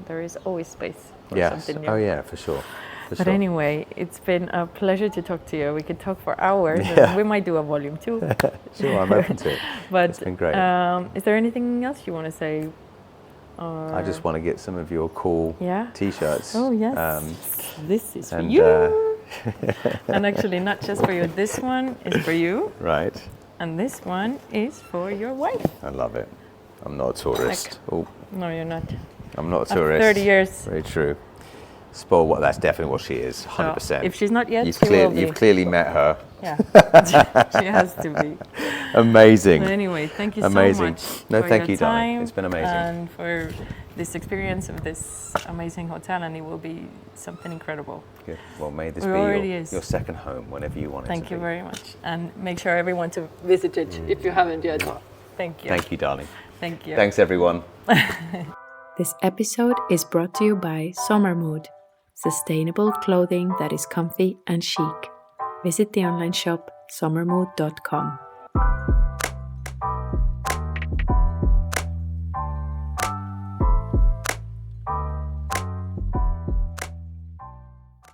there is always space for something new. Oh yeah, for sure. But anyway, it's been a pleasure to talk to you. We could talk for hours. And we might do a volume 2. Sure, I'm open to it. But it's been great. Is there anything else you want to say? I just want to get some of your cool T-shirts. Oh yes, this is for you. And actually, not just for you. This one is for you. Right. And this one is for your wife. I love it. I'm not a tourist. No, you're not. I'm not a tourist. 30 years. Very true. Spoil what? That's definitely what she is. 100%. So if she's not yet, she will be. You've clearly met her. Yeah, she has to be. Amazing. But anyway, thank you so much. No, for thank your you, darling. It's been amazing. And for this experience of this amazing hotel, and it will be something incredible. Good. Well, may this be your second home whenever you want it to be. Thank you very much. And make sure everyone to visit it if you haven't yet. Thank you. Thank you, darling. Thank you. Thanks, everyone. This episode is brought to you by Summer Mood, sustainable clothing that is comfy and chic. Visit the online shop summermood.com.